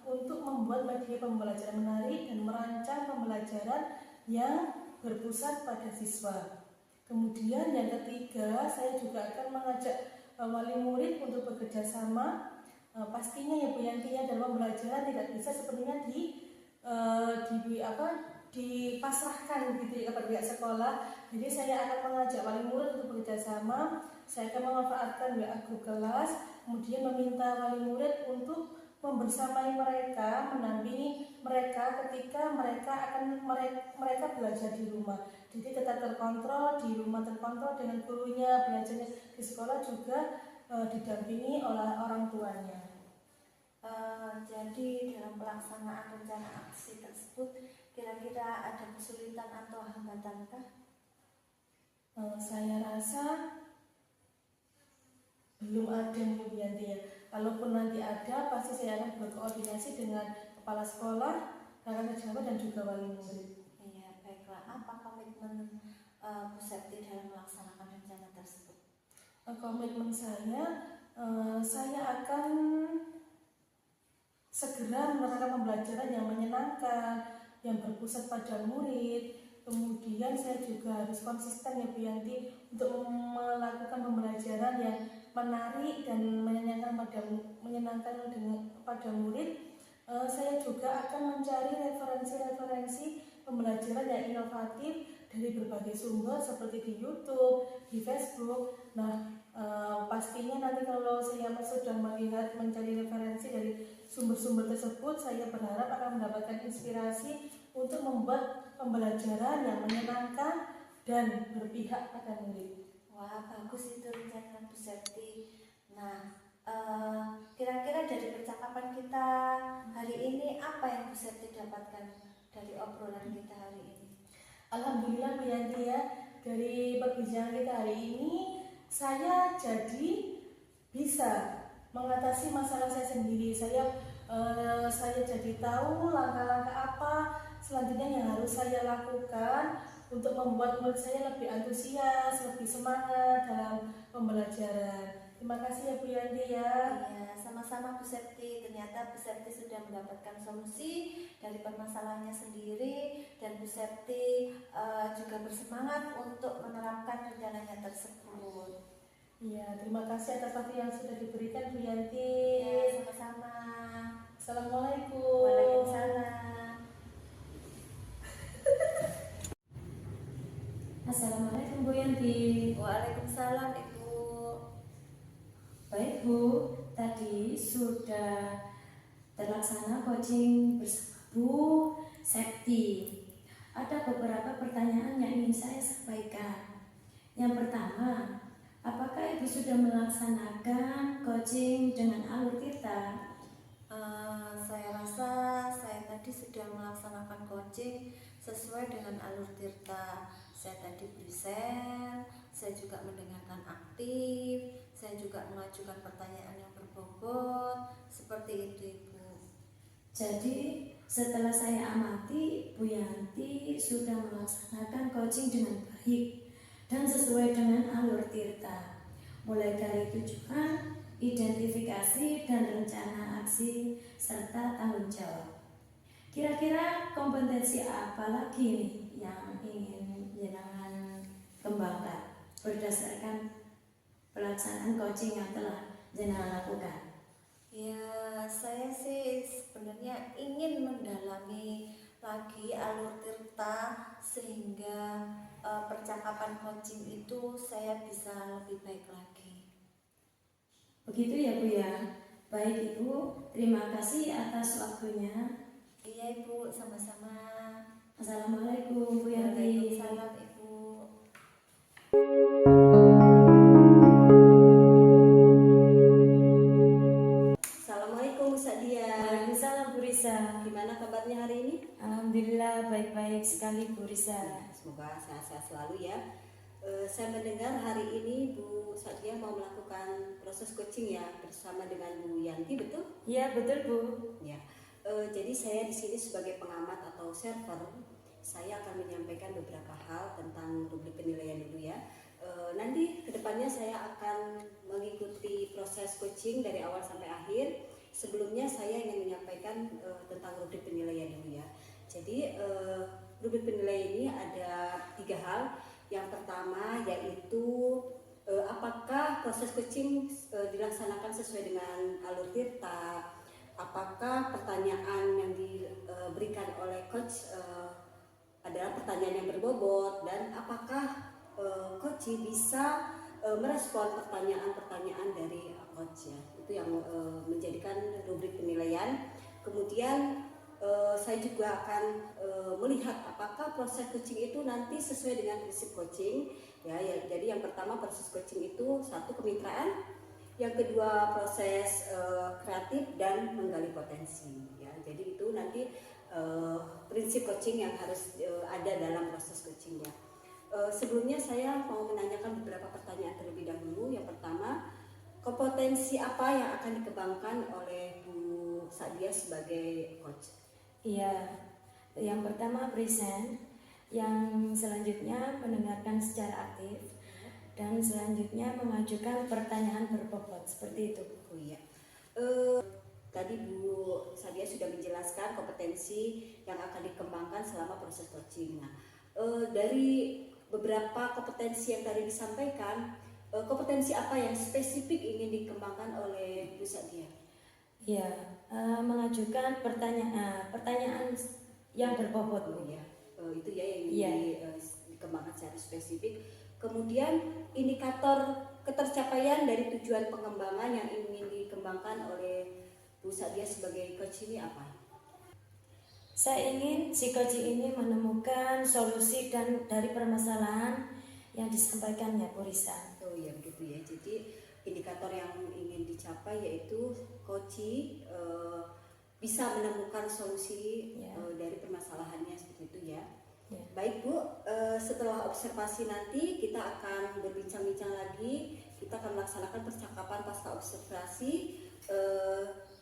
untuk membuat media pembelajaran menarik dan merancang pembelajaran yang berpusat pada siswa. Kemudian yang ketiga, saya juga akan mengajak wali murid untuk bekerja sama. Pastinya ya Bu Yanti ya, dalam pembelajaran tidak bisa sepenuhnya dipasrahkan gitu ya kepada pihak sekolah. Jadi saya akan mengajak wali murid untuk bekerja sama. Saya akan memanfaatkan WA Group kelas, kemudian meminta wali murid untuk membersamai mereka, mendampingi mereka ketika mereka belajar di rumah. Jadi tetap terkontrol di rumah, terkontrol dengan gurunya, belajarnya di sekolah juga didampingi oleh orang tuanya. Jadi dalam pelaksanaan rencana aksi tersebut kira-kira ada kesulitan atau hambatankah? Saya rasa belum ada Bu Yanti ya. Kalaupun nanti ada, pasti saya akan berkoordinasi dengan kepala sekolah, rekan sejawat dan juga wali murid. Iya, baiklah. Apa komitmen Bu Septi dalam melaksanakan rencana tersebut? Komitmen saya akan segera menerapkan pembelajaran yang menyenangkan, yang berpusat pada murid. Kemudian saya juga harus konsisten ya Bu Yanti untuk melakukan pembelajaran yang menarik dan menyenangkan pada murid. Saya juga akan mencari referensi pembelajaran yang inovatif dari berbagai sumber seperti di YouTube, di Facebook. Nah, pastinya nanti kalau saya sudah mencari referensi dari sumber-sumber tersebut, saya berharap akan mendapatkan inspirasi untuk membuat pembelajaran yang menyenangkan dan berpihak pada murid. Wah, bagus itu rencana Bu Septi. Nah, kira-kira dari percakapan kita hari ini apa yang Bu Septi dapatkan dari obrolan kita hari ini? Alhamdulillah Bu Yanti ya, dari perbincangan kita hari ini saya jadi bisa mengatasi masalah saya sendiri. Saya jadi tahu langkah-langkah apa selanjutnya yang harus saya lakukan untuk membuat murid saya lebih antusias, lebih semangat dalam pembelajaran. Terima kasih ya Bu Yanti ya. Iya, sama-sama Bu Septi. Ternyata Bu Septi sudah mendapatkan solusi dari permasalahannya sendiri dan Bu Septi juga bersemangat untuk menerapkan rencananya tersebut. Iya, terima kasih atas waktu yang sudah diberikan Bu Yanti. Ya, sama-sama. Assalamualaikum. Waalaikumsalam. Assalamualaikum Bu Yanti. Waalaikumsalam Ibu. Baik Bu, tadi sudah terlaksana coaching bersama Bu Septi. Ada beberapa pertanyaan yang ingin saya sampaikan. Yang pertama, apakah Ibu sudah melaksanakan coaching dengan Alur Tirta? Saya rasa saya tadi sudah melaksanakan coaching sesuai dengan Alur Tirta. Saya tadi present, saya juga mendengarkan aktif, saya juga mengajukan pertanyaan yang berbobot, seperti itu Ibu. Jadi setelah saya amati, Bu Yanti sudah melaksanakan coaching dengan baik dan sesuai dengan Alur Tirta, mulai dari tujuan, identifikasi dan rencana aksi serta tanggung jawab. Kira-kira kompetensi apa lagi nih yang ingin jenengan kembangkan berdasarkan pelaksanaan coaching yang telah jenengan lakukan? Ya, saya sih sebenarnya ingin mendalami lagi Alur Tirta sehingga percakapan coaching itu saya bisa lebih baik lagi. Begitu ya Bu ya. Baik Ibu, terima kasih atas waktunya. Iya Ibu, sama-sama. Assalamualaikum Bu Yanti. Waalaikumsalam Ibu. Assalamualaikum Bu Sadia. Waalaikumsalam Bu Risa. Gimana kabarnya hari ini? Alhamdulillah baik-baik sekali Bu Risa. Semoga sehat-sehat selalu ya. Saya mendengar hari ini Bu Sadia mau melakukan proses coaching ya bersama dengan Bu Yanti, betul? Iya betul Bu. Ya. Jadi saya di sini sebagai pengamat atau server, saya akan menyampaikan beberapa hal tentang rubrik penilaian dulu ya. Nanti kedepannya saya akan mengikuti proses coaching dari awal sampai akhir. Sebelumnya saya ingin menyampaikan tentang rubrik penilaian dulu ya. Jadi rubrik penilaian ini ada 3 hal. Yang pertama yaitu apakah proses coaching dilaksanakan sesuai dengan alur tirta, apakah pertanyaan yang diberikan oleh coach adalah pertanyaan yang berbobot, dan apakah coach bisa merespon pertanyaan-pertanyaan dari coach ya. Itu yang menjadikan rubrik penilaian. Kemudian saya juga akan melihat apakah proses coaching itu nanti sesuai dengan prinsip coaching ya. Jadi yang pertama proses coaching itu satu kemitraan, yang kedua proses kreatif dan menggali potensi ya. Jadi itu nanti prinsip coaching yang harus ada dalam proses coachingnya. Sebelumnya saya mau menanyakan beberapa pertanyaan terlebih dahulu. Yang pertama, kompetensi apa yang akan dikembangkan oleh Bu Sadia sebagai coach? Iya, yang pertama present, yang selanjutnya mendengarkan secara aktif, dan selanjutnya mengajukan pertanyaan berbobot, seperti itu. Oh iya. Tadi Bu Sadia sudah menjelaskan kompetensi yang akan dikembangkan selama proses coaching. Nah, dari beberapa kompetensi yang tadi disampaikan, kompetensi apa yang spesifik ingin dikembangkan oleh Bu Sadia? Iya, mengajukan pertanyaan yang berbobot, Bu. Ya, itu ya yang Iya. dikembangkan secara spesifik. Kemudian indikator ketercapaian dari tujuan pengembangan yang ingin dikembangkan oleh Bu Sadia sebagai coach ini apa? Saya ingin si coach ini menemukan solusi dari permasalahan yang disampaikannya, Bu Risa. Oh ya begitu ya. Jadi indikator yang ingin dicapai yaitu coach bisa menemukan solusi Ya. dari permasalahannya, seperti itu ya. Ya. Baik Bu, setelah observasi nanti kita akan berbincang-bincang lagi. Kita akan melaksanakan percakapan pasca observasi.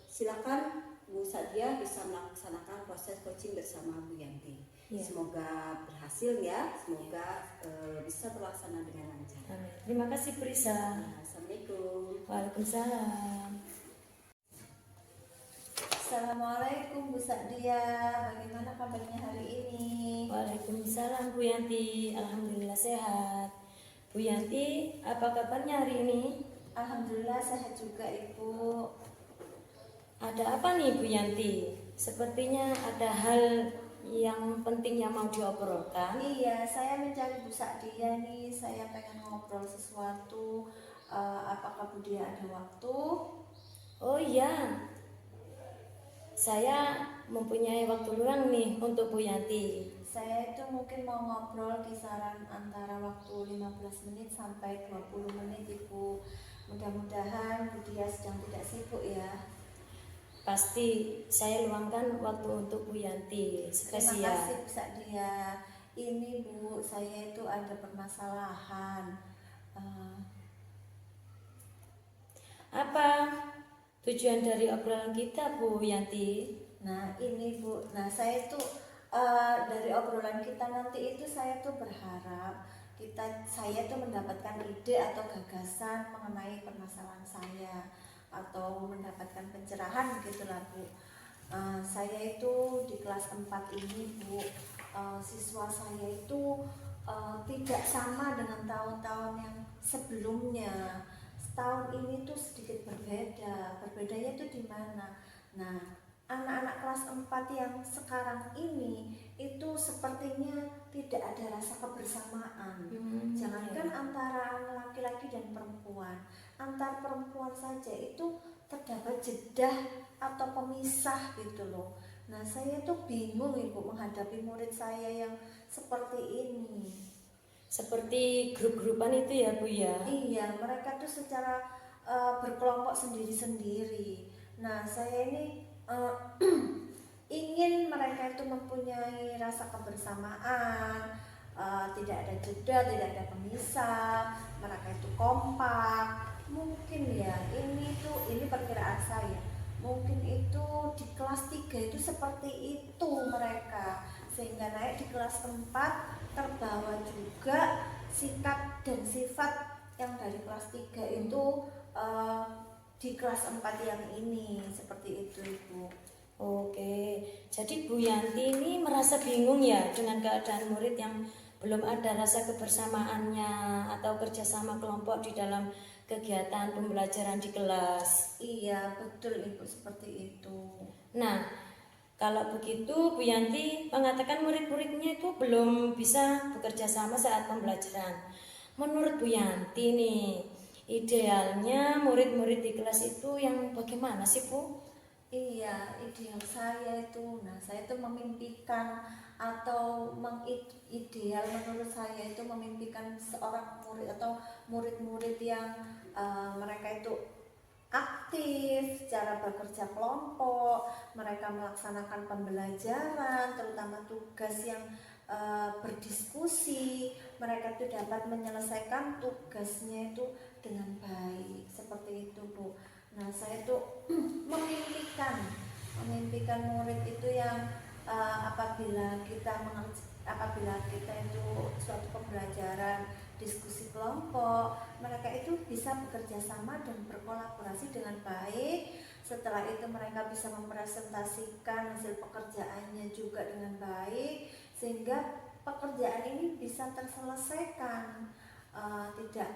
Silakan Bu Sadia bisa melaksanakan proses coaching bersama Bu Yanti. Ya. Semoga berhasil ya. Semoga bisa terlaksana dengan lancar. Amin. Terima kasih, Bu Risa. Assalamualaikum. Waalaikumsalam. Assalamualaikum Bu Sadia, bagaimana kabarnya hari ini? Waalaikumsalam Bu Yanti, alhamdulillah sehat. Bu Yanti, apa kabarnya hari ini? Alhamdulillah sehat juga Ibu. Ada apa nih Bu Yanti? Sepertinya ada hal yang penting yang mau diobrolkan. Iya, saya mencari Bu Sadia nih, saya pengen ngobrol sesuatu. Apakah Bu Dia ada waktu? Oh iya, saya mempunyai waktu luang nih untuk Bu Yanti. Saya itu mungkin mau ngobrol kisaran antara waktu 15 menit sampai 20 menit Ibu. Mudah-mudahan Bu Dia sedang tidak sibuk ya. Pasti saya luangkan waktu untuk Bu Yanti Terima spesial. kasih Bu Sadia. Ini Bu, saya itu ada permasalahan. Apa tujuan dari obrolan kita Bu Yanti? Nah ini Bu, nah saya itu dari obrolan kita nanti itu saya tuh berharap saya tuh mendapatkan ide atau gagasan mengenai permasalahan saya atau mendapatkan pencerahan begitulah Bu. Saya itu di kelas 4 ini Bu, siswa saya itu tidak sama dengan tahun-tahun yang sebelumnya. Tahun ini tuh sedikit berbeda. Berbedanya tuh di mana? Nah, anak-anak kelas 4 yang sekarang ini itu sepertinya tidak ada rasa kebersamaan. Jangankan antara laki-laki dan perempuan, antar perempuan saja itu terdapat jeda atau pemisah gitu loh. Nah, saya tuh bingung Ibu menghadapi murid saya yang seperti ini. Seperti grup-grupan itu ya Bu ya? Iya, mereka tuh secara berkelompok sendiri-sendiri. Nah, saya ini ingin mereka itu mempunyai rasa kebersamaan, tidak ada jeda, tidak ada pemisah, mereka itu kompak. Mungkin ya, ini perkiraan saya. Mungkin itu di kelas 3 itu seperti itu mereka, sehingga naik di kelas 4 terbawa juga sikap dan sifat yang dari kelas 3 itu di kelas 4 yang ini, seperti itu Ibu. Oke, jadi Bu Yanti ini merasa bingung ya dengan keadaan murid yang belum ada rasa kebersamaannya atau kerjasama kelompok di dalam kegiatan pembelajaran di kelas. Iya, betul Ibu, seperti itu. Nah, kalau begitu Bu Yanti mengatakan murid-muridnya itu belum bisa bekerja sama saat pembelajaran. Menurut Bu Yanti nih, idealnya murid-murid di kelas itu yang bagaimana sih Bu? Iya, ideal saya itu, saya itu memimpikan atau mengideal menurut saya itu memimpikan seorang murid atau murid-murid yang mereka itu aktif secara bekerja kelompok, mereka melaksanakan pembelajaran, terutama tugas yang berdiskusi, mereka itu dapat menyelesaikan tugasnya itu dengan baik, seperti itu Bu. Nah, saya tuh memimpikan murid itu yang apabila kita itu suatu pembelajaran diskusi kelompok, mereka itu bisa bekerja sama dan berkolaborasi dengan baik. Setelah itu mereka bisa mempresentasikan hasil pekerjaannya juga dengan baik, sehingga pekerjaan ini bisa terselesaikan, tidak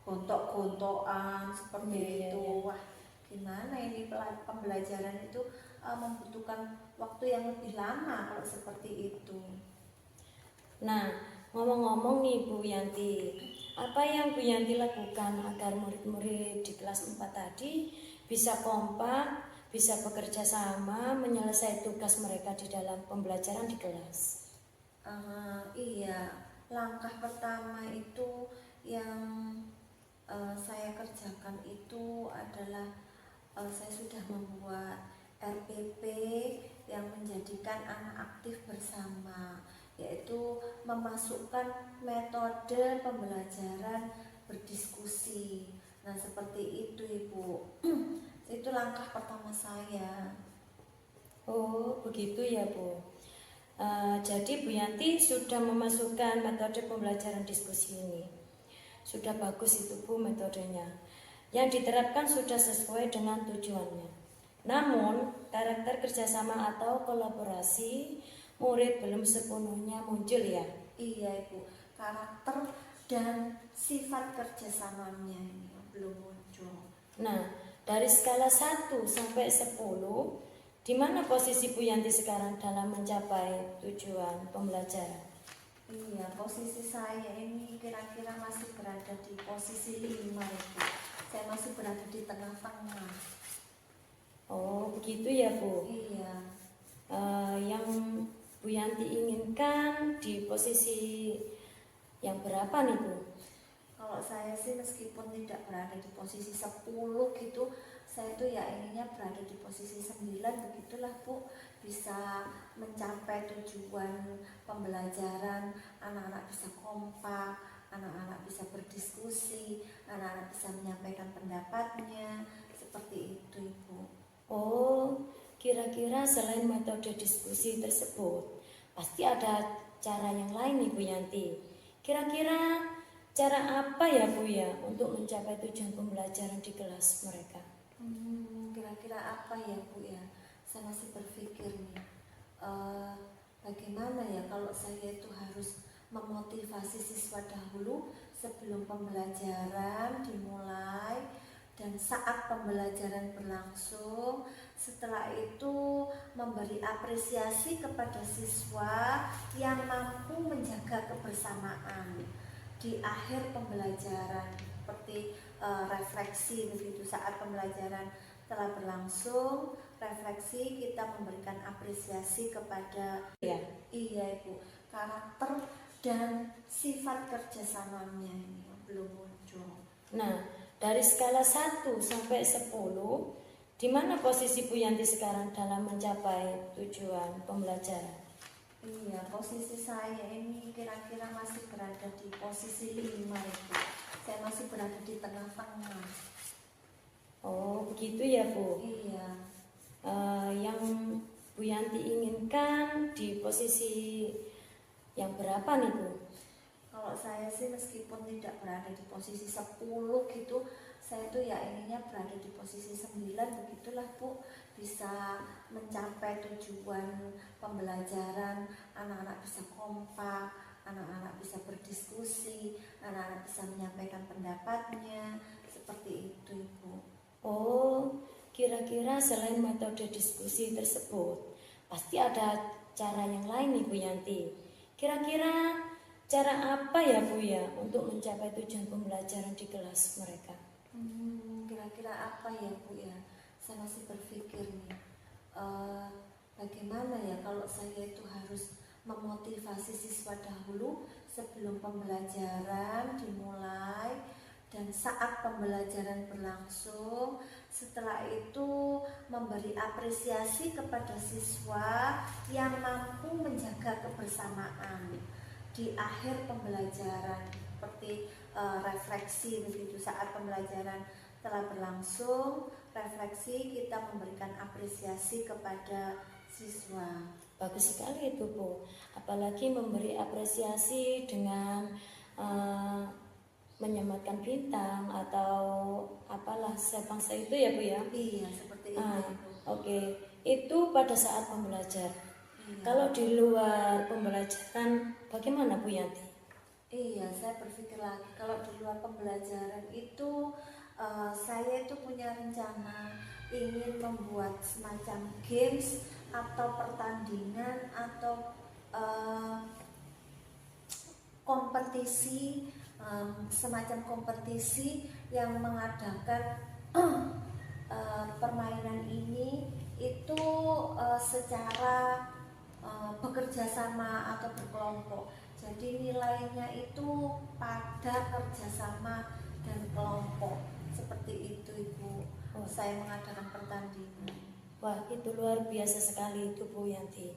gontok-gontokan seperti itu. Wah, gimana ini pembelajaran itu membutuhkan waktu yang lebih lama kalau seperti itu. Nah, ngomong-ngomong nih Bu Yanti, apa yang Bu Yanti lakukan agar murid-murid di kelas 4 tadi bisa kompak, bisa bekerja sama, menyelesaikan tugas mereka di dalam pembelajaran di kelas? Iya, langkah pertama itu yang saya kerjakan itu adalah saya sudah membuat RPP yang menjadikan anak aktif bersama, yaitu memasukkan metode pembelajaran berdiskusi. Nah, seperti itu Ibu. Itu langkah pertama saya. Oh, begitu ya Bu. Jadi Bu Yanti sudah memasukkan metode pembelajaran diskusi ini. Sudah bagus itu Bu metodenya. Yang diterapkan sudah sesuai dengan tujuannya. Namun, karakter kerjasama atau kolaborasi murid belum sepenuhnya muncul ya? Iya Ibu, karakter dan sifat kerjasamanya ini belum muncul. Nah, dari skala 1 sampai 10, di mana posisi Bu Yanti sekarang dalam mencapai tujuan pembelajaran? Iya, posisi saya ini kira-kira masih berada di posisi 5 Ibu. Saya masih berada di tengah-tengah. Oh, begitu ya Bu. Iya. Yang Bu Yanti inginkan di posisi yang berapa nih Bu? Kalau saya sih meskipun tidak berada di posisi 10 gitu, saya tuh ya inginnya berada di posisi 9, begitulah Bu, bisa mencapai tujuan pembelajaran, anak-anak bisa kompak, anak-anak bisa berdiskusi, anak-anak bisa menyampaikan pendapatnya, seperti itu Ibu. Oh, kira-kira selain metode diskusi tersebut, pasti ada cara yang lain nih Bu Yanti. Kira-kira cara apa ya Bu ya untuk mencapai tujuan pembelajaran di kelas mereka? Kira-kira apa ya Bu ya? Saya masih berpikir nih, bagaimana ya kalau saya itu harus memotivasi siswa dahulu sebelum pembelajaran dimulai dan saat pembelajaran berlangsung. Setelah itu memberi apresiasi kepada siswa yang mampu menjaga kebersamaan di akhir pembelajaran seperti refleksi begitu. Saat pembelajaran telah berlangsung, refleksi, kita memberikan apresiasi kepada iya Ibu, karakter dan sifat kerjasamanya ini belum muncul. Nah, dari skala 1 sampai 10, di mana posisi Bu Yanti sekarang dalam mencapai tujuan pembelajaran? Iya, posisi saya ini kira-kira masih berada di posisi 5 Ibu. Saya masih berada di tengah-tengah. Oh, begitu ya Bu. Iya. Yang Bu Yanti inginkan di posisi yang berapa nih Bu? Kalau saya sih meskipun tidak berada di posisi 10 gitu, saya tuh ya inginnya berada di posisi 9 begitulah Bu, bisa mencapai tujuan pembelajaran, anak-anak bisa kompak, anak-anak bisa berdiskusi, anak-anak bisa menyampaikan pendapatnya, seperti itu Ibu. Oh, kira-kira selain metode diskusi tersebut, pasti ada cara yang lain nih Bu Yanti. Kira-kira cara apa ya Bu ya untuk mencapai tujuan pembelajaran di kelas mereka? Kira-kira apa ya Bu ya? Saya masih berpikir nih, bagaimana ya kalau saya itu harus memotivasi siswa dahulu sebelum pembelajaran dimulai, dan saat pembelajaran berlangsung, setelah itu memberi apresiasi kepada siswa yang mampu menjaga kebersamaan di akhir pembelajaran, seperti refleksi begitu. Saat pembelajaran telah berlangsung, refleksi, kita memberikan apresiasi kepada siswa. Bagus sekali itu Bu, apalagi memberi apresiasi dengan menyematkan bintang atau apalah sebangsa itu ya Bu ya. Iya, seperti itu. Oke, itu pada saat pembelajaran. Iya. Kalau di luar pembelajaran bagaimana Bu Yanti? Iya, saya berpikir lagi kalau di luar pembelajaran itu saya itu punya rencana ingin membuat semacam games atau pertandingan atau kompetisi, semacam kompetisi yang mengadakan permainan ini itu secara bekerja sama atau berkelompok. Jadi nilainya itu pada kerjasama dan kelompok, seperti itu Ibu. Saya mengadakan pertandingan. Wah, itu luar biasa sekali itu Bu Yanti.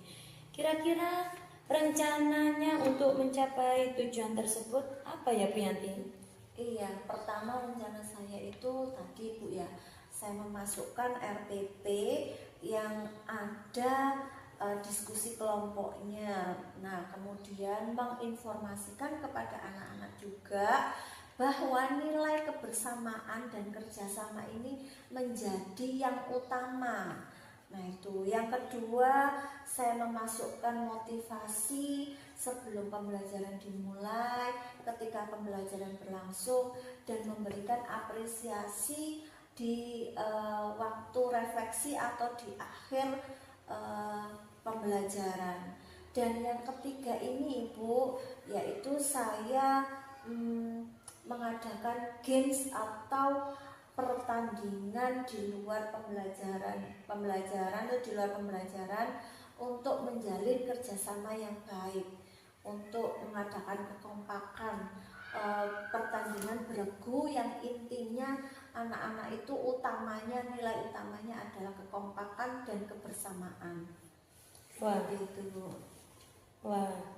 Kira-kira rencananya untuk mencapai tujuan tersebut apa ya Bu Yanti? Iya, pertama rencana saya itu tadi Bu ya, saya memasukkan RPP yang ada diskusi kelompoknya. Nah, kemudian menginformasikan kepada anak-anak juga bahwa nilai kebersamaan dan kerjasama ini menjadi yang utama. Nah itu. Yang kedua, saya memasukkan motivasi sebelum pembelajaran dimulai, ketika pembelajaran berlangsung, dan memberikan apresiasi di waktu refleksi atau di akhir pembelajaran. Dan yang ketiga ini Ibu, yaitu saya mengadakan games atau pertandingan di luar pembelajaran atau di luar pembelajaran untuk menjalin kerjasama yang baik, untuk mengadakan kekompakan, pertandingan beregu yang intinya anak-anak itu nilai utamanya adalah kekompakan dan kebersamaan. Wah, Itu Bu. Wah,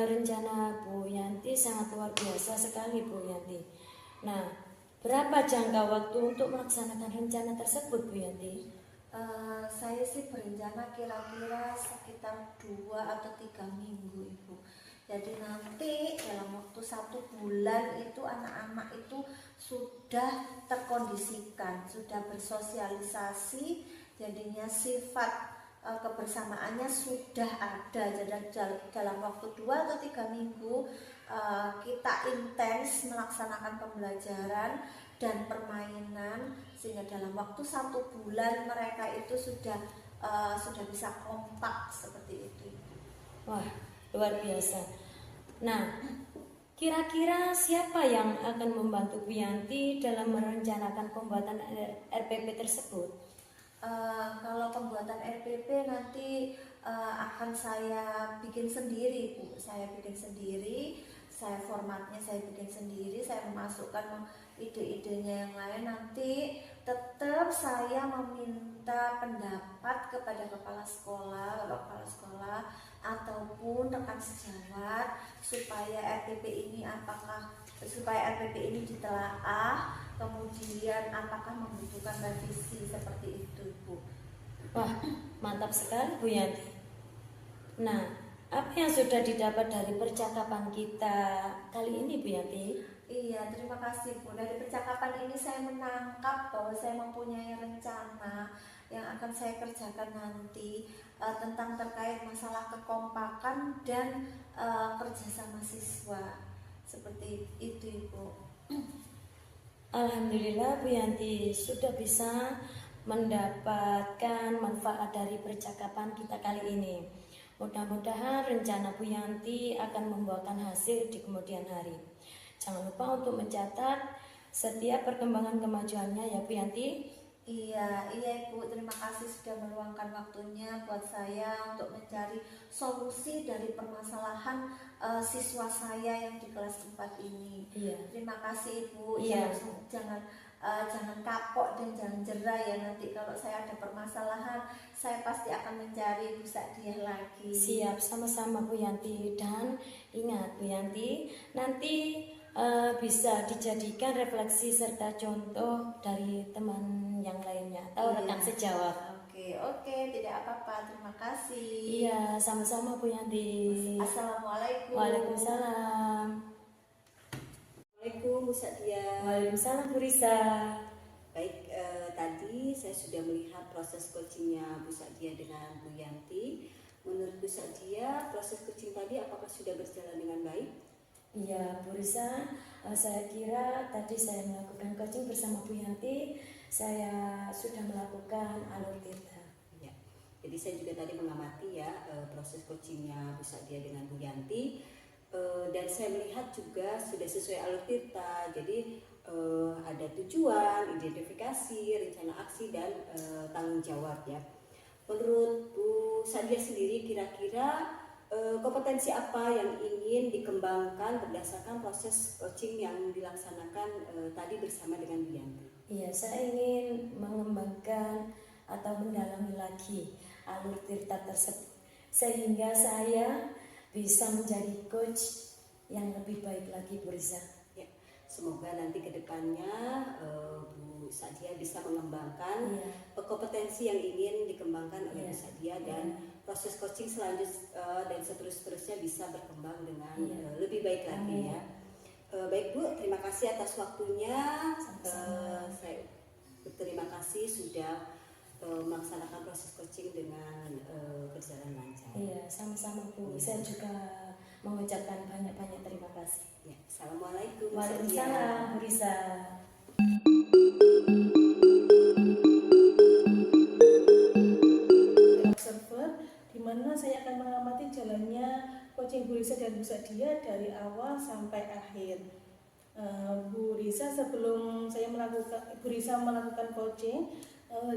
rencana Bu Yanti sangat luar biasa sekali Bu Yanti. Nah, berapa jangka waktu untuk melaksanakan rencana tersebut Bu Yanti? Saya sih berencana kira-kira sekitar 2 atau 3 minggu Ibu. Jadi nanti dalam waktu 1 bulan itu anak-anak itu sudah terkondisikan, sudah bersosialisasi, jadinya sifat kebersamaannya sudah ada. Jadi dalam waktu 2 atau 3 minggu kita intens melaksanakan pembelajaran dan permainan, sehingga dalam waktu 1 bulan mereka itu sudah bisa kompak seperti itu. Wah, luar biasa. Nah, Kira-kira siapa yang akan membantu Bu Yanti dalam merencanakan pembuatan RPP tersebut? Kalau pembuatan RPP nanti akan saya bikin sendiri, Bu. Saya bikin sendiri, saya formatnya saya bikin sendiri, saya memasukkan ide-idenya yang lain. Nanti tetap saya meminta pendapat kepada kepala sekolah, bapak kepala sekolah ataupun rekan sejawat supaya RPP ini ditelaah, kemudian apakah membutuhkan revisi seperti itu, Bu. Wah, mantap sekali Bu Yanti. Nah, apa yang sudah didapat dari percakapan kita kali ini Bu Yanti? Iya, terima kasih, Bu. Dari percakapan ini saya menangkap bahwa saya mempunyai rencana yang akan saya kerjakan nanti tentang terkait masalah kekompakan dan kerjasama siswa. Seperti itu, Ibu. Alhamdulillah Bu Yanti sudah bisa mendapatkan manfaat dari percakapan kita kali ini. Mudah-mudahan rencana Bu Yanti akan membuahkan hasil di kemudian hari. Jangan lupa untuk mencatat setiap perkembangan kemajuannya ya Bu Yanti. Iya Ibu, terima kasih sudah meluangkan waktunya buat saya untuk mencari solusi dari permasalahan siswa saya yang di kelas 4 ini. Iya. Terima kasih Ibu. Iya. Jangan kapok dan jangan jerah ya, nanti kalau saya ada permasalahan saya pasti akan mencari Bu Sa'diyah lagi. Siap, sama-sama Bu Yanti. Dan ingat Bu Yanti, nanti bisa dijadikan refleksi serta contoh dari teman yang lainnya atau rekan sejawat. Oke, tidak apa-apa. Terima kasih. Iya, sama-sama Bu Yanti. Assalamualaikum. Waalaikumsalam. Assalamualaikum Bu Sa'diyah. Waalaikumsalam Bu Risa. Baik, tadi saya sudah melihat proses coachingnya Bu Sa'diyah dengan Bu Yanti. Menurut Bu Sa'diyah, proses coaching tadi apakah sudah berjalan dengan baik? Iya Bu Risa, saya kira tadi saya melakukan coaching bersama Bu Yanti, saya sudah melakukan alur tirta. Ya, jadi saya juga tadi mengamati ya proses coachingnya Bu Sa'diyah dengan Bu Yanti. Dan saya melihat juga sudah sesuai alur tirta. Jadi ada tujuan, identifikasi, rencana aksi dan tanggung jawab ya. Menurut Bu Sa'diyah sendiri, kira-kira kompetensi apa yang ingin dikembangkan berdasarkan proses coaching yang dilaksanakan tadi bersama dengan Bu Yanti? Iya, saya ingin mengembangkan atau mendalami lagi alur tirta tersebut sehingga saya bisa menjadi coach yang lebih baik lagi Bu Risa. Ya, semoga nanti ke depannya Bu Sa'diyah bisa mengembangkan kompetensi yang ingin dikembangkan oleh Bu Sa'diyah dan proses coaching selanjutnya dan seterusnya bisa berkembang dengan lebih baik lagi ya. Baik Bu, terima kasih atas waktunya. Saya berterima kasih sudah melaksanakan proses coaching dengan berjalan lancar. Iya, sama-sama Bu. Saya juga mengucapkan banyak-banyak terima kasih. Ya, Assalamualaikum. Waalaikumsalam Bu Risa. Observer, di mana saya akan mengamati jalannya coaching Bu Risa dan Bu Sa'diyah dari awal sampai akhir. Bu Risa, sebelum Bu Risa melakukan coaching,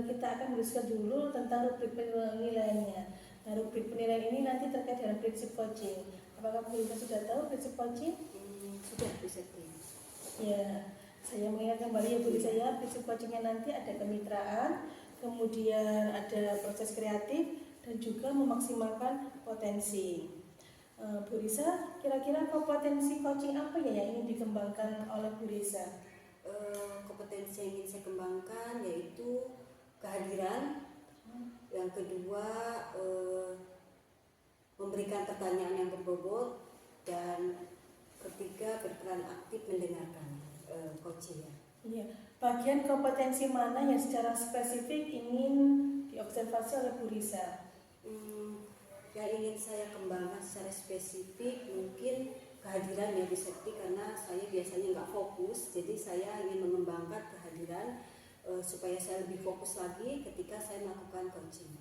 kita akan menuliskan dulu tentang rubrik penilaiannya. Nah, rubrik penilaian ini nanti terkait dengan prinsip coaching. Apakah Bu Risa sudah tahu prinsip coaching? Sudah Bu Sa'diyah. Ya, saya mengingat kembali ya Bu Risa ya, prinsip coachingnya nanti ada kemitraan, kemudian ada proses kreatif dan juga memaksimalkan potensi. Bu Risa, kira-kira kompetensi coaching apa ya yang ingin dikembangkan oleh Bu Risa? Kompetensi yang ingin saya kembangkan yaitu kehadiran, yang kedua memberikan pertanyaan yang berbobot, dan ketiga berperan aktif mendengarkan coaching ya. Iya. Bagian kompetensi mana yang secara spesifik ingin diobservasi oleh Bu Risa? Yang ingin saya kembangkan secara spesifik mungkin kehadiran ya Bu Septi, karena saya biasanya nggak fokus, jadi saya ingin mengembangkan kehadiran supaya saya lebih fokus lagi ketika saya melakukan coaching.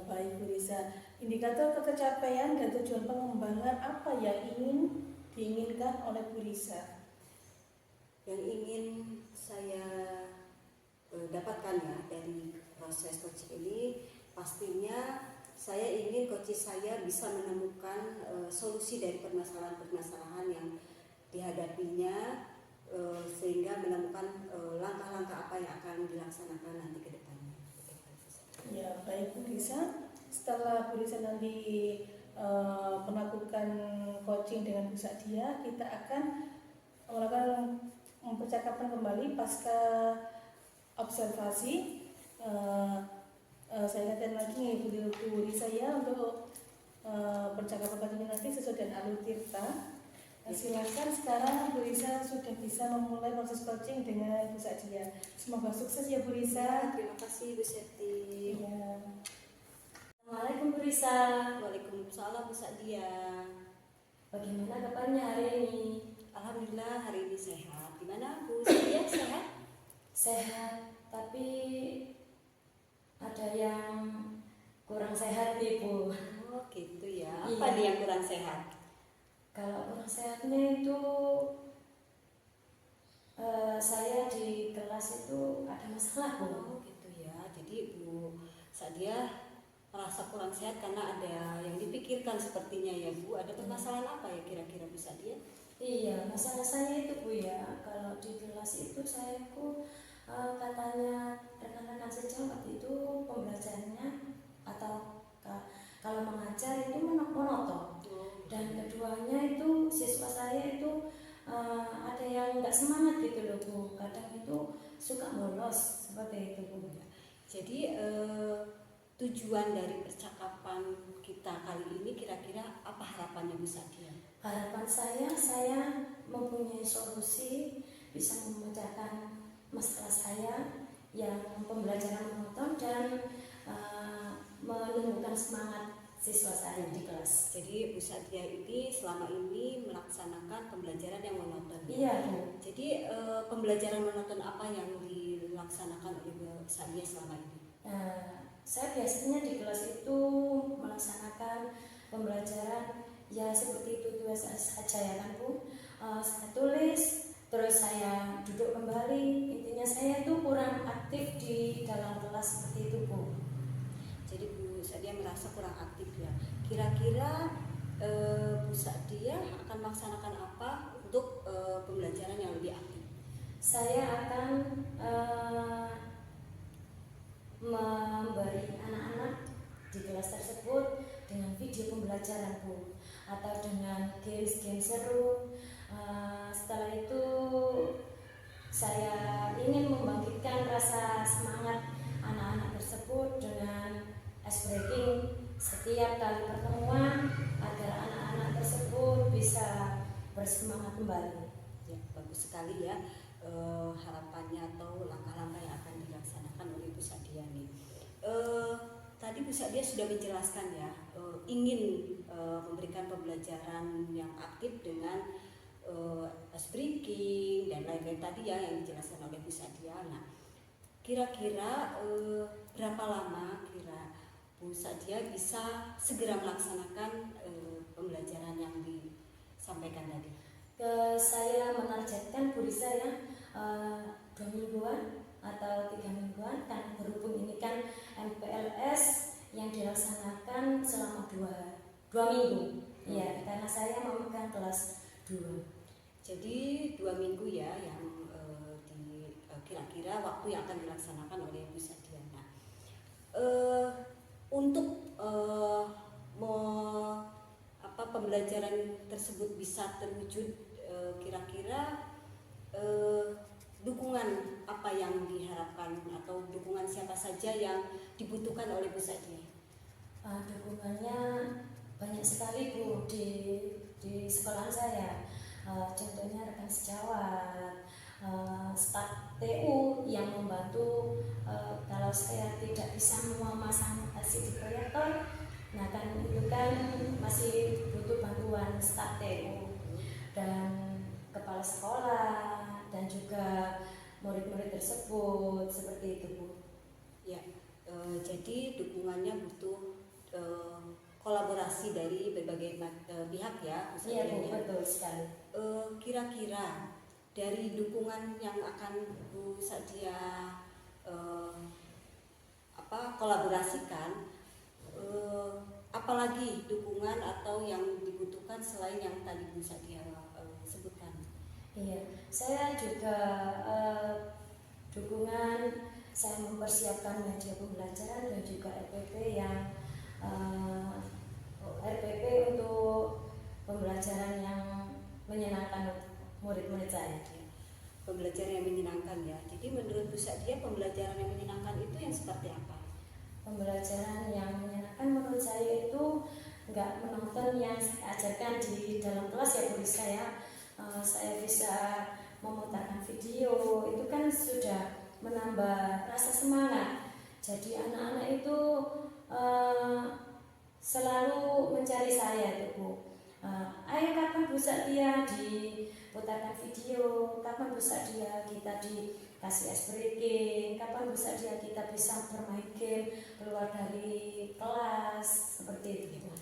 Baik Bu Risa, indikator kecapaian dan tujuan pengembangan apa yang ingin diinginkan oleh Bu Risa? Yang ingin saya dapatkan ya dari proses coaching ini, pastinya saya ingin coaching saya bisa menemukan solusi dari permasalahan-permasalahan yang dihadapinya, sehingga menemukan langkah-langkah apa yang akan dilaksanakan nanti ke depannya. Ya, baik Bu Risa. Setelah Bu Risa nanti melakukan coaching dengan Bu Sadia, kita akan melakukan percakapan kembali pasca observasi. Saya ingatkan lagi Bu Risa ya untuk percakapan nanti sesuai dengan alur tirta. Silakan sekarang Bu Risa sudah bisa memulai proses coaching dengan Bu Sadia. Semoga sukses ya Bu Risa. Terima kasih Bu Septi. Ya. Assalamualaikum Bu Risa. Waalaikumsalam Bu Sadia. Bagaimana kabarnya hari ini? Alhamdulillah hari ini sehat. Gimana Bu Sadia, sehat? Sehat, tapi ada yang kurang sehat nih Bu. Oh gitu ya. Iya. Apa nih yang kurang sehat? Kalau kurang sehatnya itu saya di kelas itu ada masalah Bu. Oh gitu ya. Jadi Bu Sadia merasa kurang sehat karena ada yang dipikirkan sepertinya ya Bu. Ada permasalahan apa ya kira-kira Bu Sadia? Iya, masalah saya itu Bu ya. Kalau di kelas itu saya itu katanya rekan-rekan sejawat itu pembelajarannya atau kalau mengajar itu monoton. Dan keduanya itu siswa saya itu ada yang nggak semangat gitu loh Bu. Kadang itu suka bolos seperti itu Bu. Jadi tujuan dari percakapan kita kali ini kira-kira apa harapannya Bu Sadia? Harapan saya mempunyai solusi bisa memecahkan masalah saya yang pembelajaran monoton dan menumbuhkan semangat siswa saya di kelas. Jadi Bu Sadia ini selama ini melaksanakan pembelajaran yang monoton. Iya Bu. Jadi pembelajaran monoton apa yang dilaksanakan oleh Bu Sadia selama ini? Saya biasanya di kelas itu melaksanakan pembelajaran ya seperti itu saja ya kan Bu. Saya tulis, terus saya duduk kembali. Intinya saya itu kurang aktif di dalam kelas seperti itu Bu. Jadi Bu Sadia merasa kurang aktif ya. Kira-kira Bu Sadia akan melaksanakan apa untuk pembelajaran yang lebih aktif? Saya akan memberi anak-anak di kelas tersebut dengan video pembelajaran Bu, atau dengan game seru. Setelah itu saya ingin membangkitkan rasa semangat anak-anak tersebut dengan ice breaking setiap kali pertemuan agar anak-anak tersebut bisa bersemangat kembali. Ya, bagus sekali ya harapannya atau langkah-langkah yang akan dilaksanakan oleh Bu Sadia nih. Tadi Bu Sadia sudah menjelaskan ya ingin memberikan pembelajaran yang aktif dengan ice breaking dan lain-lain tadi ya yang dijelaskan oleh Bu Sadia. Nah, kira-kira berapa lama Bu Sadia bisa segera melaksanakan pembelajaran yang disampaikan tadi? Saya menargetkan Bu Risa ya 2 mingguan atau 3 mingguan, kan berhubung ini kan MPLS yang dilaksanakan selama 2 minggu. Ya, karena saya memegang kelas 2. Jadi 2 minggu ya yang kira-kira waktu yang akan dilaksanakan oleh Bu Sadia. Nah, untuk pembelajaran tersebut bisa terwujud, kira-kira dukungan apa yang diharapkan atau dukungan siapa saja yang dibutuhkan oleh Bu Sadia? Dukungannya banyak sekali Bu di sekolah saya. Contohnya rekan sejawat, staf TU yang membantu kalau saya tidak bisa memasang LCD proyektor. Nah kan itu kan masih butuh bantuan staf TU dan kepala sekolah dan juga murid-murid tersebut, seperti itu Bu. Ya, jadi dukungannya butuh kolaborasi kolaborasi dari berbagai pihak ya, Bu Iya Sadia, Bu, ya. betul sekali. Kira-kira dari dukungan yang akan Bu Sadia kolaborasikan, apalagi dukungan atau yang dibutuhkan selain yang tadi Bu Sadia sebutkan? Iya, saya juga dukungan, saya mempersiapkan media pembelajaran dan juga RPP yang RPP untuk pembelajaran yang menyenangkan murid-murid saya. Pembelajaran yang menyenangkan ya. Jadi menurut Bu Sadia pembelajaran yang menyenangkan itu yang seperti apa? Pembelajaran yang menyenangkan menurut saya itu nggak menonton yang saya ajarkan di dalam kelas ya Bu Risa ya. Saya bisa memutarkan video, itu kan sudah menambah rasa semangat. Jadi anak-anak itu selalu mencari saya itu Bu. Ayo kapan Bu Sadia diputarkan video, kapan Bu Sadia kita dikasih ice breaking, kapan Bu Sadia kita bisa bermain game keluar dari kelas, seperti itu.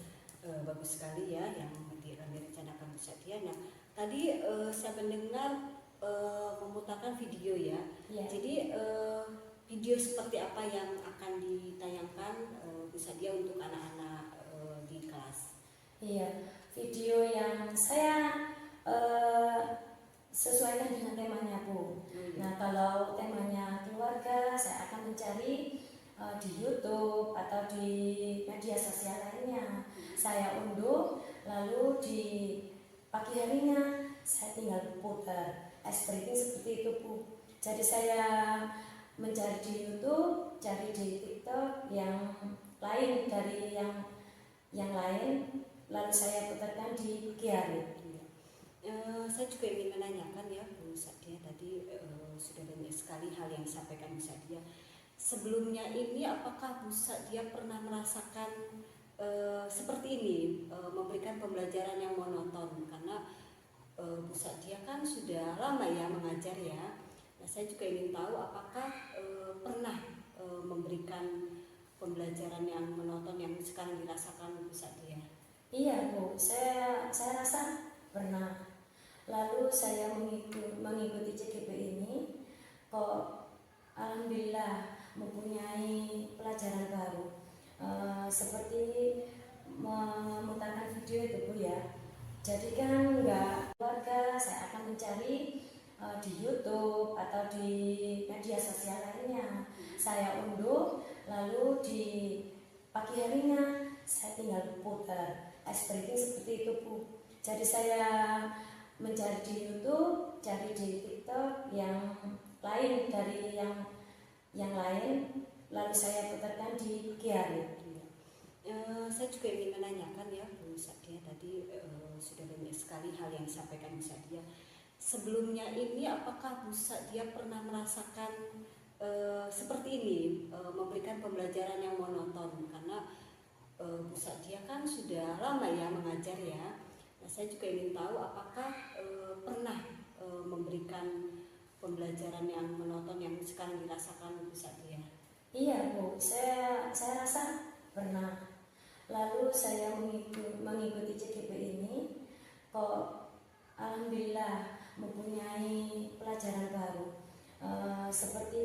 Bagus sekali ya yang direncanakan Bu Sadia. Nah, tadi saya mendengar memutarkan video ya. Ya. Jadi video seperti apa yang akan ditayangkan Bu Sadia untuk anak-anak di kelas? Iya, video yang saya sesuaikan dengan temanya Bu. Nah, kalau temanya keluarga, saya akan mencari di YouTube atau di media sosial lainnya. Saya unduh, lalu di pagi harinya saya tinggal putar ice breaking seperti itu Bu. Jadi saya mencari di YouTube, cari di TikTok yang lain dari yang lain, lalu saya putarkan di Kiari. Saya juga ingin menanyakan ya Bu Sadia, tadi sudah banyak sekali hal yang disampaikan Bu Sadia. Sebelumnya ini apakah Bu Sadia pernah merasakan seperti ini, memberikan pembelajaran yang monoton? Karena Bu Sadia kan sudah lama ya mengajar ya. Nah, saya juga ingin tahu apakah pernah memberikan pembelajaran yang monoton yang sekarang dirasakan Bu Sadia? Iya Bu, saya rasa pernah. Lalu saya mengikuti CGP ini, kok alhamdulillah mempunyai pelajaran baru, seperti memutarkan video itu Bu ya. Jadi kan nggak keluarga, saya akan mencari di YouTube atau di media sosial lainnya. Saya unduh, lalu di pagi harinya saya tinggal putar ice breaking seperti itu Bu. Jadi saya mencari di YouTube, cari di TikTok yang lain dari yang lain, lalu saya putarkan di Kiari. Saya juga ingin menanyakan ya Bu Sadia, tadi sudah banyak sekali hal yang disampaikan Bu Sadia. Sebelumnya ini apakah Bu Sadia pernah merasakan seperti ini, memberikan pembelajaran yang monoton? Karena Bu Sadia kan sudah lama ya mengajar ya. Nah, saya juga ingin tahu apakah pernah memberikan pembelajaran yang monoton yang sekarang dirasakan Bu Sadia? Iya Bu, saya rasa pernah. Lalu saya mengikuti CGP ini, kok alhamdulillah mempunyai pelajaran baru, seperti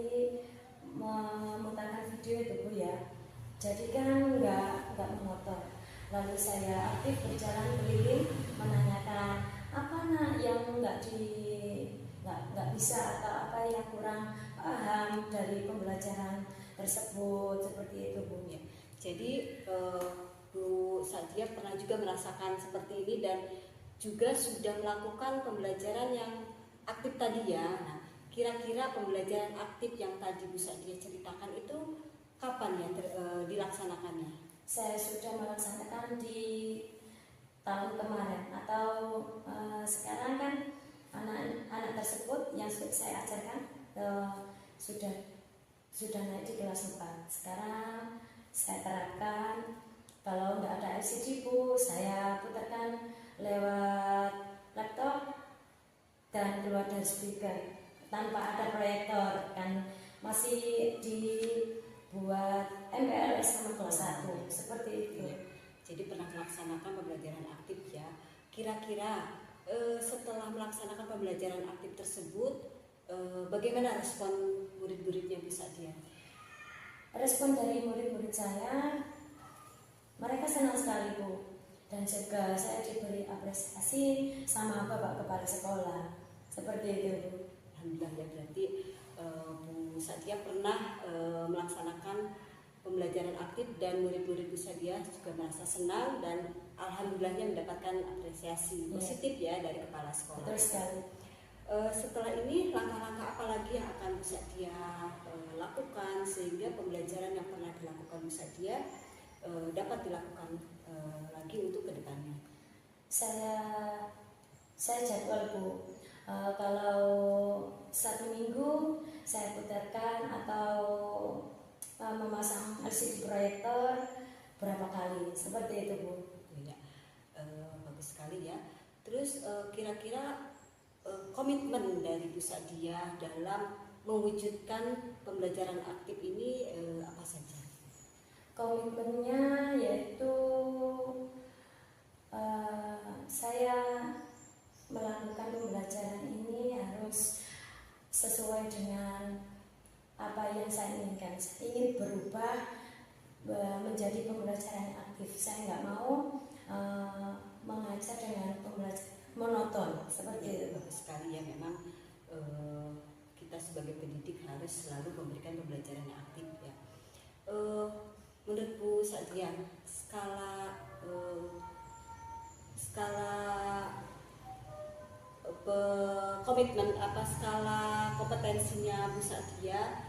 memutarkan video itu Bu ya. Jadi kan nggak monoton. Lalu saya aktif berjalan keliling menanyakan apa nak yang nggak bisa atau apa yang kurang paham dari pembelajaran tersebut, seperti itu Bu. Ya. Jadi Bu Sadia pernah juga merasakan seperti ini dan juga sudah melakukan pembelajaran yang aktif tadi ya. Nah, kira-kira pembelajaran aktif yang tadi Bu Sadia ceritakan itu kapan ya dilaksanakannya? Saya sudah melaksanakan di tahun kemarin atau sekarang kan anak tersebut yang saya ajarkan sudah naik di kelas 4. Sekarang saya terapkan, kalau nggak ada LCD Bu, saya putarkan lewat laptop dan keluar dari speaker tanpa ada proyektor, kan masih dibuat MPLS sama kelas 1 seperti itu. jadi pernah melaksanakan pembelajaran aktif ya. Kira-kira setelah melaksanakan pembelajaran aktif tersebut, bagaimana respon murid-muridnya Bu Sadia? Respon dari murid-murid saya, mereka senang sekali Bu, dan juga saya diberi apresiasi sama Bapak Kepala Sekolah, seperti itu Bu. Alhamdulillah ya, berarti Bu Sadia pernah melaksanakan pembelajaran aktif dan murid-murid Bu Sadia juga merasa senang dan alhamdulillahnya mendapatkan apresiasi positif ya dari kepala sekolah. Betul sekali. Setelah ini langkah-langkah apa lagi yang akan Bu Sadia lakukan sehingga pembelajaran yang pernah dilakukan Bu Sadia dapat dilakukan lagi untuk kedepannya? Saya jadwal Bu, kalau 1 minggu saya putarkan atau memasang LCD proyektor berapa kali, seperti itu Bu. Ya, bagus sekali ya. Terus kira-kira komitmen dari Bu Sadia dalam mewujudkan pembelajaran aktif ini apa saja? Komitmennya yaitu saya melakukan pembelajaran ini harus sesuai dengan apa yang saya inginkan. Saya ingin berubah menjadi pembelajaran yang aktif. Saya nggak mau mengajar dengan pembelajaran monoton seperti itu. Bagus sekali ya, memang kita sebagai pendidik harus selalu memberikan pembelajaran yang aktif ya. Menurut Bu Sadia, skala komitmen skala kompetensinya Bu Sadia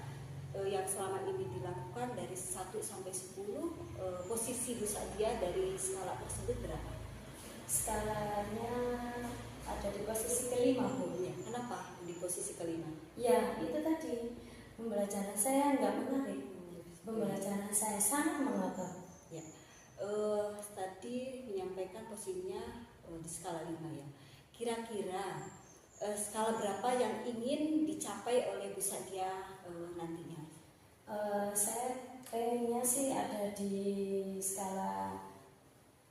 yang selama ini dilakukan dari 1 sampai 10, posisi Bu Sadia dari skala tersebut berapa? Skalanya ada di posisi kelima Bu. Ya, kenapa di posisi kelima? Ya itu tadi, pembelajaran saya nggak menarik, pembelajaran saya sangat monoton. Ya, tadi menyampaikan posisinya di skala 5 ya. Kira-kira skala berapa yang ingin dicapai oleh Bu Sadia nantinya? Saya pengennya sih ada di skala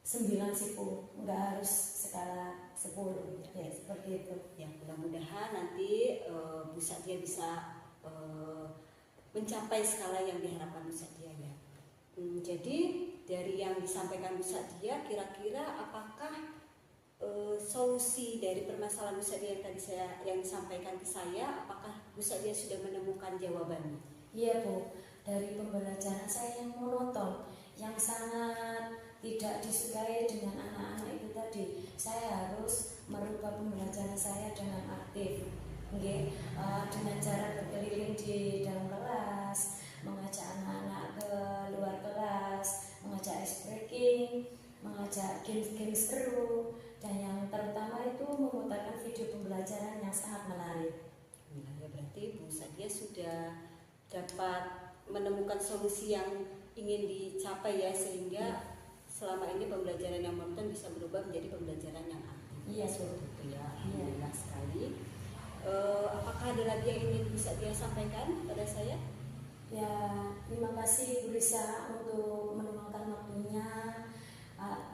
9 sih Bu, nggak harus skala 10 ya, seperti itu. Ya, mudah-mudahan nanti Bu Sadia bisa mencapai skala yang diharapkan Bu Sadia ya. Jadi dari yang disampaikan Bu Sadia, kira-kira apakah solusi dari permasalahan Bu Sadia yang tadi yang disampaikan ke saya, apakah Bu Sadia sudah menemukan jawabannya? Iya Bu, dari pembelajaran saya yang monoton, yang sangat tidak disukai dengan anak-anak itu tadi, saya harus merubah pembelajaran saya dengan aktif, dengan cara berkeliling di dalam kelas, mengajak anak-anak ke luar kelas, mengajak ice breaking, mengajak games-games seru, dan yang terutama itu memutarkan video pembelajaran yang sangat menarik. Ya, berarti Bu Sadia sudah dapat menemukan solusi yang ingin dicapai ya, sehingga selama ini pembelajaran yang monoton bisa berubah menjadi pembelajaran yang aktif. Iya, seperti itu ya. Alhamdulillah sekali. Apakah ada lagi yang ingin Bu Sadia sampaikan pada saya? Ya, terima kasih Bu Risa untuk meluangkan waktunya.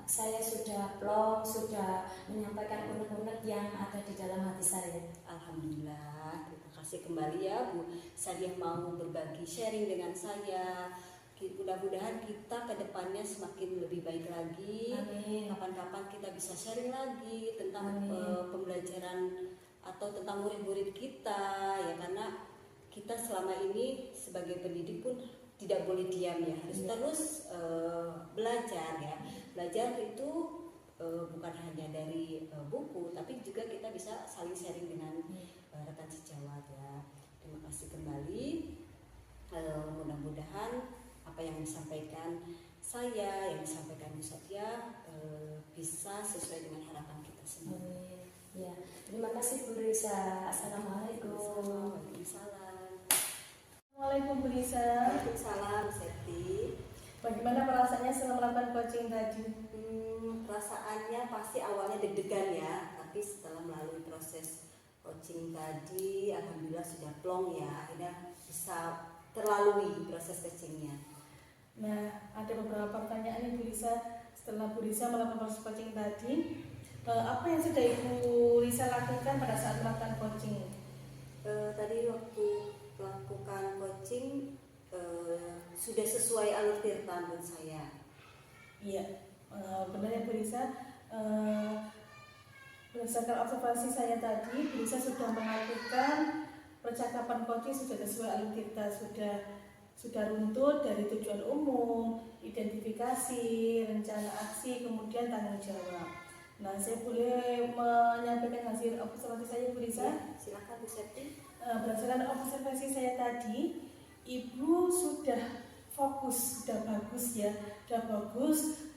Saya sudah plong, sudah menyampaikan unek-unek yang ada di dalam hati saya. Alhamdulillah, terima kasih kembali ya Bu Sadia mau berbagi sharing dengan saya. Mudah-mudahan kita ke depannya semakin lebih baik lagi. Amin. Kapan-kapan kita bisa sharing lagi tentang pembelajaran atau tentang murid-murid kita ya, karena kita selama ini sebagai pendidik pun tidak boleh diam ya, harus terus belajar ya. Belajar itu bukan hanya dari buku, tapi juga kita bisa saling sharing dengan rekan sejawat ya. Terima kasih kembali. Mudah-mudahan apa yang disampaikan saya, yang disampaikan Bu Sadia bisa sesuai dengan harapan kita semua. Amin. Ya, terima kasih Bu Risa. Assalamualaikum. Waalaikumsalam. Assalamualaikum Bu Lisa. Waalaikumsalam, Seti. Bagaimana perasaannya setelah melakukan coaching tadi? Perasaannya pasti awalnya deg-degan ya, tapi setelah melalui proses coaching tadi, alhamdulillah sudah plong ya, akhirnya bisa terlalui proses coachingnya. Nah, ada beberapa pertanyaan nih Bu Lisa. Setelah Bu Risa melakukan proses coaching tadi, apa yang sudah Ibu Risa lakukan pada saat melakukan coaching? Tadi waktu melakukan coaching sudah sesuai alur tirta menurut saya. Iya, benar ya Bu Risa. Berdasarkan observasi saya tadi, Bu Risa sudah melakukan percakapan coaching sudah sesuai alur tirta, sudah runtut dari tujuan umum, identifikasi, rencana aksi, kemudian tanggung jawab. Nah, saya boleh menyampaikan hasil observasi saya, Bu Risa? Ya, silakan Bu Septi. Berdasarkan observasi saya tadi, Ibu sudah fokus, sudah bagus ya, sudah bagus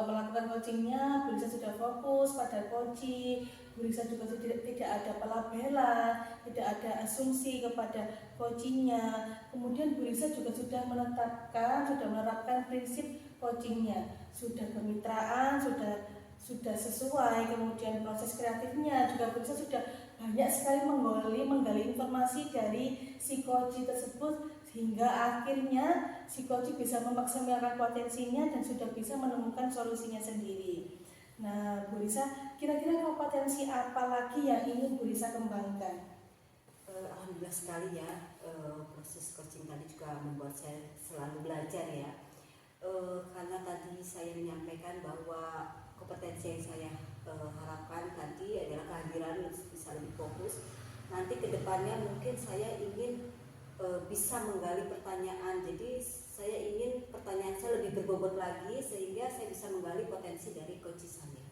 melakukan coachingnya. Bu Risa sudah fokus pada coaching. Bu Risa juga tidak ada pelabelan, tidak ada asumsi kepada coachingnya. Kemudian Bu Risa juga sudah menerapkan prinsip coachingnya, sudah kemitraan, sudah sesuai. Kemudian proses kreatifnya juga Bu Risa sudah banyak sekali menggali informasi dari si coach tersebut, sehingga akhirnya si coach bisa memaksimalkan potensinya dan sudah bisa menemukan solusinya sendiri. Nah, Bu Risa, kira-kira kompetensi apa lagi yang ingin Bu Risa kembangkan? Alhamdulillah sekali ya, proses coaching tadi juga membuat saya selalu belajar ya. Karena tadi saya menyampaikan bahwa kompetensi yang saya harapkan tadi adalah kehadiran bisa lebih fokus. Nanti kedepannya mungkin saya ingin bisa menggali pertanyaan, jadi saya ingin pertanyaan saya lebih berbobot lagi sehingga saya bisa menggali potensi dari coach saya.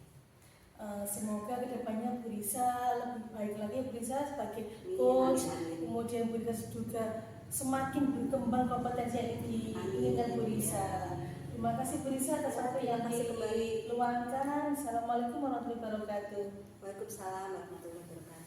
Semoga kedepannya Bu Risa lebih baik lagi, Bu Risa sebagai coach, kemudian Bu Risa juga semakin berkembang kompetensi yang diinginkan Bu Risa. Terima kasih Bu Risa atas waktu yang diluangkan. Assalamualaikum warahmatullahi wabarakatuh. Waalaikumsalam warahmatullahi wabarakatuh.